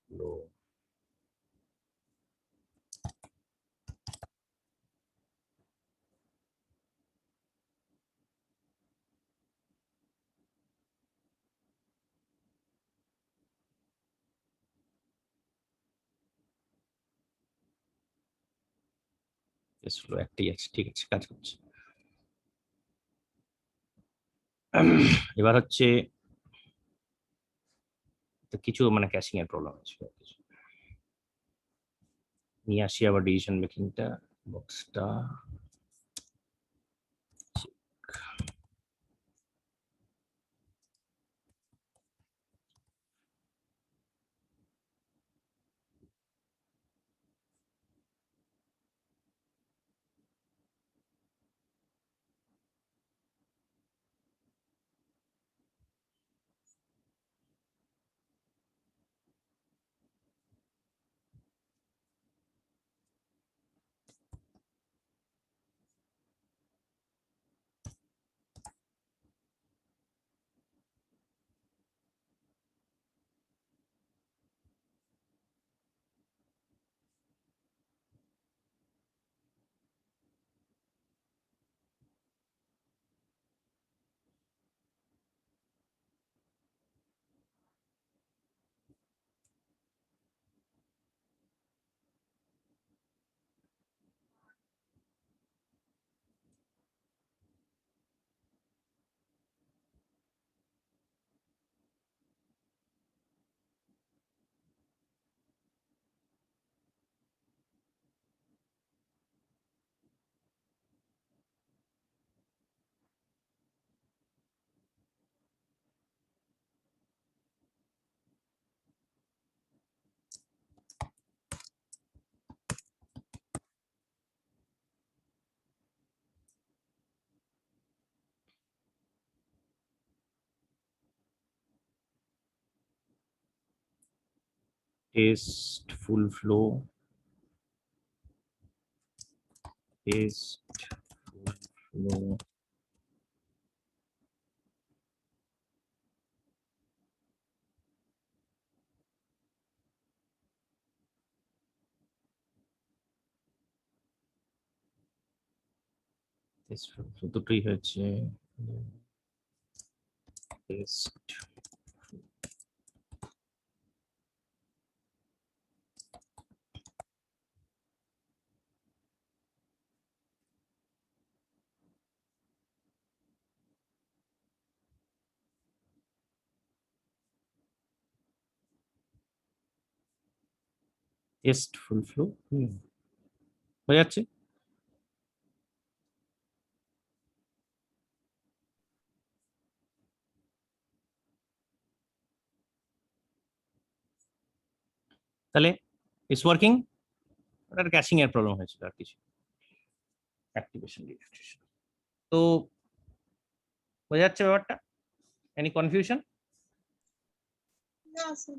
ফ্লো টেস্ট ফ্লো একটাই আছে ঠিক আছে কাজ করছে এবার হচ্ছে তো কিছু মানে ক্যাশিং এর প্রবলেম আছে নিয়ে আসি আবার ডিসিশন মেকিংটা বক্সটা টেস্ট ফুল ফ্লো, টেস্ট ফুল ফ্লো, দুটোই হয়েছে। টেস্ট টেস্ট ফুল ফ্লো হয়ে যাচ্ছে। তাহলে ইটস ওয়ার্কিং। ওটার ক্যাশিং এর প্রবলেম হয়েছিল আর কিছু, অ্যাক্টিভেশন ডিরেক্টরিশন। তো বোঝা যাচ্ছে ব্যাপারটা? Any confusion? না স্যার।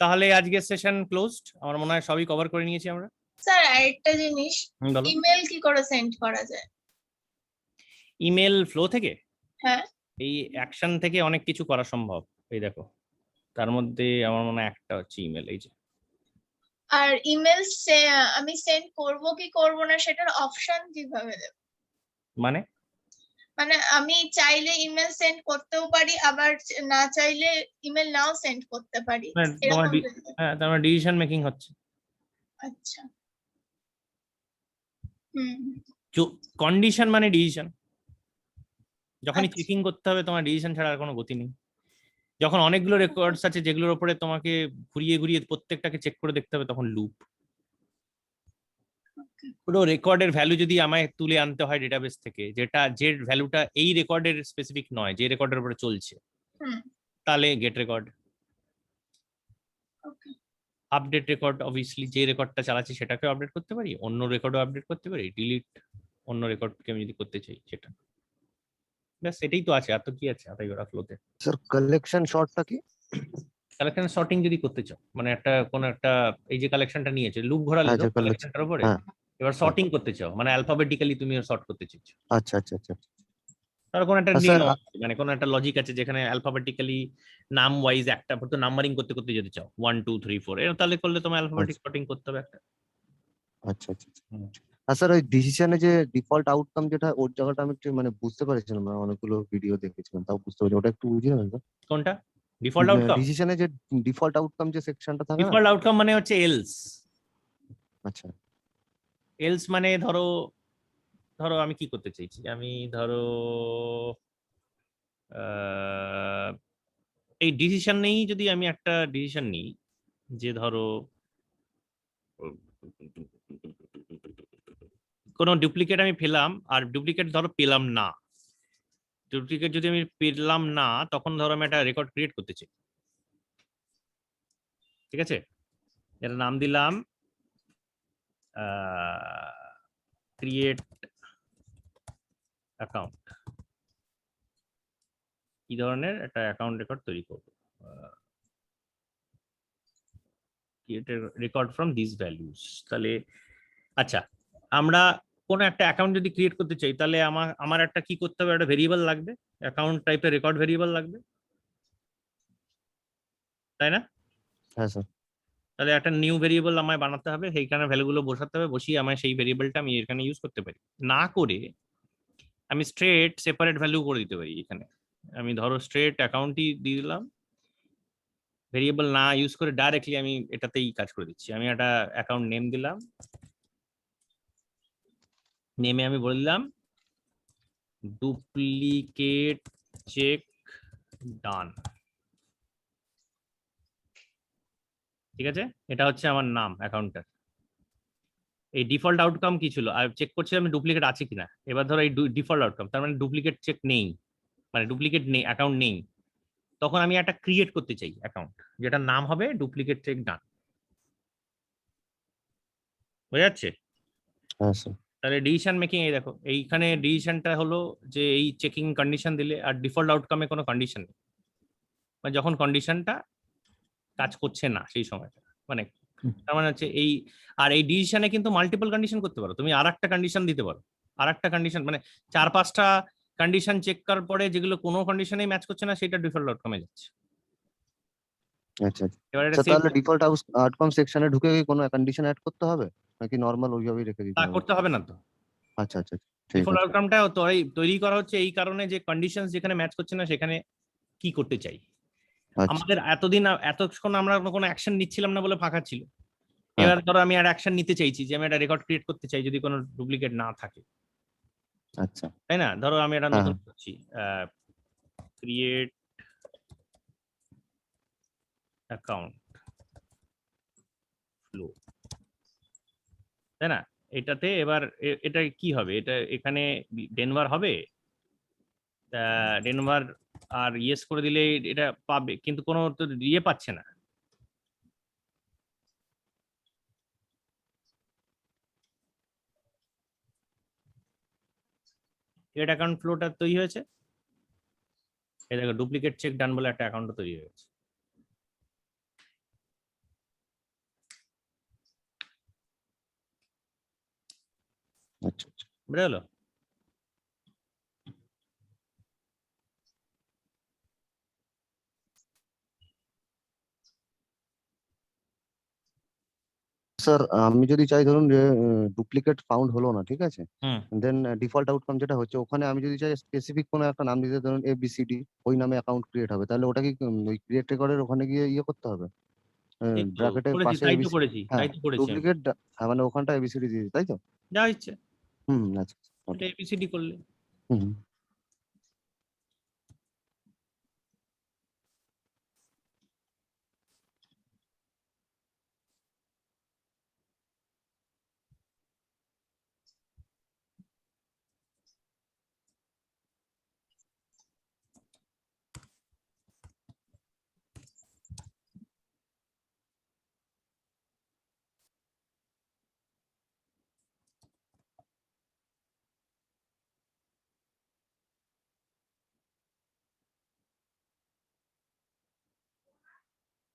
তাহলে আজকের সেশন ক্লোজড। আমার মনে হয় সবই কভার করে নিয়েছি আমরা। স্যার আরেকটা জিনিস, বলো। ইমেল কি করে সেন্ড করা যায়? ইমেল ফ্লো থেকে হ্যাঁ। এই অ্যাকশন থেকে অনেক কিছু করা সম্ভব। এই দেখো, তার মধ্যে আমার মনে হয় একটা হচ্ছে ইমেল। এই যে আর ইমেল আমি সেন্ড করব কি করব না সেটার অপশন কিভাবে দেব? মানে মানে আমি চাইলে ইমেল সেন্ড করতেও পারি, আবার না চাইলে ইমেল নাও সেন্ড করতে পারি, তোমার এরকম? হ্যাঁ, তোমার ডিসিশন মেকিং হচ্ছে। আচ্ছা। হুম। কন্ডিশন মানে ডিসিশন। যখনই আচ্ছা। চেকিং করতে হবে তোমার ডিসিশন ছাড়া আর কোনো গতি নেই। যখন অনেকগুলো রেকর্ডস আছে যেগুলোর উপরে তোমাকে ঘুরিয়ে ঘুরিয়ে প্রত্যেকটাকে চেক করে দেখতে হবে, তখন লুপ। পুরো রেকর্ডের ভ্যালু যদি আমায় তুলে আনতে হয় ডেটাবেস থেকে, যেটা যে ভ্যালুটা এই রেকর্ডের স্পেসিফিক নয়, যে রেকর্ডের উপরে চলছে, তাহলে get record. Update record, obviously যে রেকর্ডটা চালাচ্ছি সেটাকে আপডেট করতে পারি, অন্য রেকর্ডও আপডেট করতে পারি। ডিলিট অন্য রেকর্ডকে আমি যদি করতে চাই সেটা, ব্যাস এটাই তো আছে। আর তো কি আছে আতাই ওরা ফ্লোতে। স্যার কালেকশন শর্টটা কি? কালেকশন সর্টিং যদি করতে চাও, মানে একটা কোন একটা এই যে কালেকশনটা নিয়েছে লুপ ঘোরালে তো আচ্ছা কালেকশন, কালেকশনটার উপরে, হ্যাঁ এবার সর্টিং করতে চাও মানে অ্যালফাবেটিক্যালি তুমি সর্ট করতে চাইছো। আচ্ছা আচ্ছা আচ্ছা। তার কোন একটা স্যার নিয়ম আছে, মানে কোন একটা লজিক আছে যেখানে অ্যালফাবেটিক্যালি নাম ওয়াইজ একটা তো নাম্বারিং করতে করতে যদি চাও 1 2 3 4 এর, তাহলে করলে তোমার অ্যালফাবেটিক সর্টিং করতে হবে একটা। আচ্ছা আচ্ছা। আর স্যার ওই ডিসিশনে যে ডিফল্ট আউটকাম যেটা, ওর জায়গাটা আমি একটু মানে বুঝতে পারছিলাম না, অনেকগুলো ভিডিও দেখেছিলাম তাও বুঝতে পারছি, ওটা একটু বুঝিয়ে দেবেন স্যার? কোনটা ডিফল্ট আউটকাম? ডিসিশনে যে ডিফল্ট আউটকাম যে সেকশনটা থাকে না? ডিফল্ট আউটকাম মানে হচ্ছে এলস। আচ্ছা এলস মানে ধরো ধরো আমি কি করতে চাইছি, আমি ধরো এই ডিসিশন নেই, যদি আমি একটা ডিসিশন নিই যে ধরো কোনো ডুপ্লিকেট আমি পেলাম আর ডুপ্লিকেট ধরো পেলাম না, ডুপ্লিকেট যদি আমি পেলাম না তখন ধরো আমি একটা রেকর্ড ক্রিয়েট করতে চাই। ঠিক আছে, এর নাম দিলাম ক্রিয়েট অ্যাকাউন্ট। কি ধরনের একটা অ্যাকাউন্ট রেকর্ড তৈরি করবো, create record from this values. তাহলে আচ্ছা, আমরা কোনো একটা অ্যাকাউন্ট যদি ক্রিয়েট করতে চাই তাহলে আমার একটা কি করতে হবে, একটা ভেরিয়েবল লাগবে, অ্যাকাউন্ট টাইপের রেকর্ড ভেরিয়েবল লাগবে, তাই না? হ্যাঁ স্যার। তাহলে একটা নিউ ভেরিয়েবল আমায় বানাতে হবে, সেইখানে ভ্যালুগুলো বসাতে হবে, বসিয়ে আমায় সেই ভেরিয়েবলটা আমি এখানে ইউজ করতে পারি। না করে আমি স্ট্রেট সেপারেট ভ্যালু করে দিতে পারি। এখানে আমি ধরো স্ট্রেট অ্যাকাউন্টই দিয়ে দিলাম, ভেরিয়েবল না ইউজ করে ডাইরেক্টলি আমি এটাতেই কাজ করে দিচ্ছি। আমি একটা অ্যাকাউন্ট নেম দিলাম, নেমে আমি বলে দিলাম ডুপ্লিকেট চেক ডান। ঠিক আছে, এটা হচ্ছে আমার নাম অ্যাকাউন্টটার। এই ডিফল্ট আউটকাম কি ছিল, আর চেক করছি আমি ডুপ্লিকেট আছে কিনা। এবার ধরো এই ডিফল্ট আউটকাম, তার মানে ডুপ্লিকেট চেক নেই, মানে ডুপ্লিকেট নেই, অ্যাকাউন্ট নেই। তখন আমি একটা ক্রিয়েট করতে চাই অ্যাকাউন্ট, যেটার নাম হবে ডুপ্লিকেট চেক ডান। বোঝা যাচ্ছে? হ্যাঁ স্যার। তাহলে ডিসিশন মেকিং, এই দেখো এইখানে ডিসিশনটা হলো যে এই চেকিং কন্ডিশন দিলে, আর ডিফল্ট আউটকামে কোনো কন্ডিশন নেই। মানে যখন কন্ডিশনটা কাজ করছে না সেই সময়টা, মানে হুম। তার মানে হচ্ছে এই, আর এই ডিসিশনে কিন্তু মাল্টিপল কন্ডিশন করতে পারো তুমি, আর একটা কন্ডিশন দিতে পারো, আর একটা কন্ডিশন, মানে 4-5টা কন্ডিশন চেক করার পরে যেগুলো কোনো কন্ডিশনেই ম্যাচ করছে না সেটা ডিফল্ট আউটকামে যাচ্ছে। আচ্ছা আচ্ছা এবার এটা স্যার, সেভ তাহলে ডিফল্ট আউটকাম সেকশনে ঢুকে কি কোনো কন্ডিশন অ্যাড করতে হবে নাকি নর্মাল ওইভাবেই রেখে দিতে তা হবে? করতে হবে না তো। আচ্ছা আচ্ছা আচ্ছা, ঠিক ডিফল্ট আছে। আউটকামটা তৈরি করা হচ্ছে এই কারণে যে কন্ডিশন যেখানে ম্যাচ করছে না সেখানে কি করতে চাই। আচ্ছা, আমাদের এতক্ষণ আমরা কোনো অ্যাকশন নিচ্ছিলাম না বলে ফাঁকা ছিল। হ্যাঁ এবার ধরো আমি আর অ্যাকশন নিতে চাইছি যে আমি একটা রেকর্ড ক্রিয়েট করতে চাই যদি কোনো ডুপ্লিকেট না থাকে, আচ্ছা, তাই না? ধরো আমি একটা হ্যাঁ নতুন হ্যাঁ, করছি, ক্রিয়েট অ্যাকাউন্ট ফ্লো, তাই না? এটাতে এবার এটা কি হবে, এটা এখানে ডেনভার হবে, ডেনভার আর ইয়েস করে দিলে এটা পাবে, কিন্তু কোনো তো ইয়ে পাচ্ছে না। ক্রিয়েট অ্যাকাউন্ট ফ্লোটা তৈরি হয়েছে, এই দেখো ডুপ্লিকেট চেক ডান বলে একটা অ্যাকাউন্ট তৈরি হয়েছে। আচ্ছা আচ্ছা বুঝে গেলো? স্যার, আমি যদি চাই ধরুন যে ডুপ্লিকেট ফাউন্ড হলো না, ঠিক আছে, হুম, দেন ডিফল্ট আউটকাম যেটা হচ্ছে ওখানে আমি যদি চাই স্পেসিফিক কোনো একটা নাম দিতে, ধরুন এবিসিডি, ওই নামে অ্যাকাউন্ট ক্রিয়েট হবে, তাহলে ওটা কি ওই ক্রিয়েট রেকর্ডের ওখানে গিয়ে ইয়ে করতে হবে, এই তো ব্র্যাকেটের করেছি, পাশে তাই তো এবিসি? করেছি, হ্যাঁ, তাই তো করেছি আমি, ডুপ্লিকেট, হ্যাঁ মানে ওখানটা এবিসিডি দিয়ে দিই, তাই তো? যা ইচ্ছে হুম, আচ্ছা এটা ওটা, এবিসিডি করলে। হুম হুম।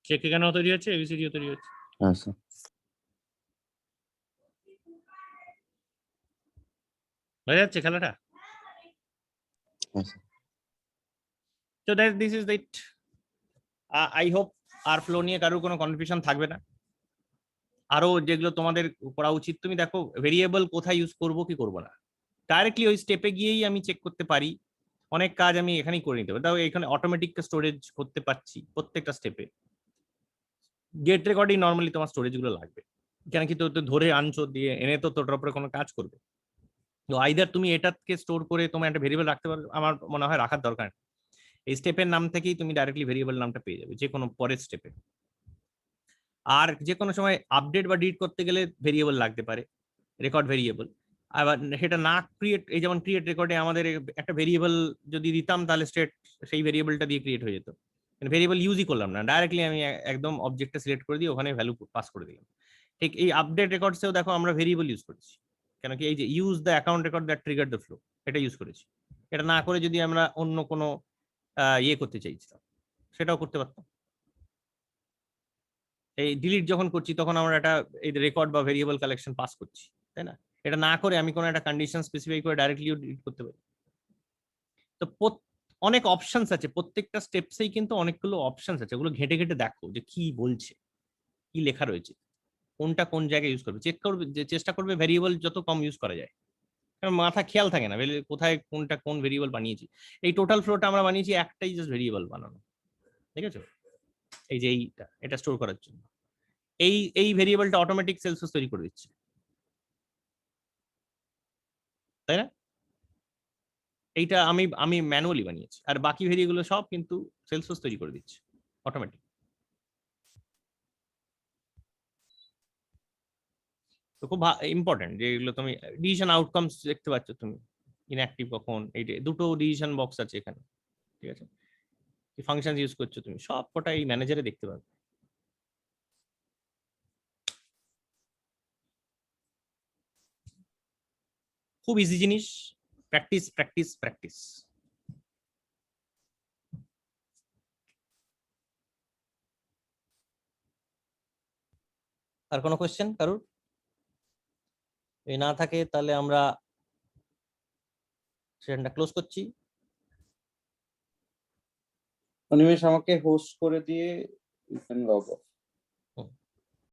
চেক কেন তৈরি হচ্ছে, এবিসিডিও তৈরি হচ্ছে। হ্যাঁ স্যার, হয়ে যাচ্ছে খেলাটা। হ্যাঁ স্যার। তো that this is it. I hope আর ফ্লো নিয়ে কারোর কোনো কনফিউশন থাকবে না। আরো যেগুলো তোমাদের করা উচিত, তুমি দেখো ভেরিয়েবল কোথায় ইউজ করব কি করব না, ডাইরেক্টলি ওই স্টেপে গিয়েই আমি চেক করতে পারি। অনেক কাজ আমি এখানেই করে নিতে পারি, তাও এখানে অটোমেটিক স্টোরেজ করতে পারছি প্রত্যেকটা স্টেপে। গেট রেকর্ডিং নর্মালি তোমার স্টোরেজ গুলো লাগবে, কেন কি তো তো ধরে আনছো দিয়ে এনে তো তোটার উপরে কোনো কাজ করবে। তো আইদার তুমি এটাকে স্টোর করে তোমার একটা ভেরিয়েবল রাখতে পারো, আমার মনে হয় রাখার দরকার নেই। এই স্টেপের নাম থেকেই তুমি ডাইরেক্টলি ভেরিয়েবল নামটা পেয়ে যাবে যে কোনো পরের স্টেপে। আর যে কোনো সময় আপডেট বা ডিলিট করতে গেলে ভেরিয়েবল লাগতে পারে, রেকর্ড ভেরিয়েবল। আবার সেটা না ক্রিয়েট, এই যেমন ক্রিয়েট রেকর্ডে আমাদের একটা ভেরিয়েবল যদি দিতাম তাহলে স্টেট সেই ভেরিয়েবলটা দিয়ে ক্রিয়েট হয়ে যেত, ভেরিয়েবল ইউজই করলাম না, ডাইরেক্টলি আমি একদম অবজেক্টটা সিলেক্ট করে দিয়ে ওখানে ভ্যালু পাস করে দিলাম। ঠিক এই আপডেট রেকর্ডসেও দেখো আমরা ভেরিয়েবল ইউজ করেছি, কেন কি এই যে use the account record that trigger the flow, এটা ইউজ করেছি। এটা না করে যদি আমরা অন্য কোনো ইয়ে করতে চাইছিলাম সেটাও করতে পারতাম। এই ডিলিট যখন করছি তখন আমরা একটা এই রেকর্ড বা ভেরিয়েবল কালেকশন পাস করছি, তাই না? এটা না করে আমি কোনো একটা কন্ডিশন স্পেসিফাই করে ডাইরেক্টলিও ডিলিট করতে পারি। তো অনেক অপশনস আছে, প্রত্যেকটা স্টেপসেই কিন্তু অনেকগুলো অপশনস আছে, ওগুলো ঘেটে ঘেটে দেখো যে কি বলছে, কি লেখা রয়েছে, কোনটা কোন জায়গায় ইউজ করবে, চেক করবে, যে চেষ্টা করবে ভেরিয়েবল যত কম ইউজ করা যায়। কারণ মাথা খেয়াল থাকে না কোথায় কোনটা কোন ভেরিয়েবল বানিয়েছি। এই টোটাল ফ্লোটা আমরা বানিয়েছি একটাই জাস্ট ভেরিয়েবল বানানো, ঠিক আছে? এই যে এটা স্টোর করার জন্য এই এই ভেরিয়েবলটা অটোমেটিক সেলসিয়াস তৈরি করে দিচ্ছে, তাই না? এইটা আমি আমি ম্যানুয়ালি বানিয়েছি, আর বাকি ভেরিয়েবল সব কিন্তু সেলসিয়াস তৈরি করে দিচ্ছে অটোমেটিক। তো খুব ইম্পর্টেন্ট যে এগুলো তুমি ডিসিশন আউটকামস দেখতে পাচ্ছ তুমি, ইনঅ্যাক্টিভ কখন, এই যে দুটো ডিসিশন বক্স আছে এখানে, ঠিক আছে? কি ফাংশন ইউজ করছো তুমি সব কটা এই ম্যানেজারে দেখতে পাবে। খুব ইজি জিনিস, প্র্যাকটিস প্র্যাকটিস প্র্যাকটিস। আর কোনো কোয়েশ্চেন কারুর? এই না থাকে তাহলে আমরা সেশনটা ক্লোজ করছি। অনিমেষ আমাকে হোস্ট করে দিয়ে you can log off.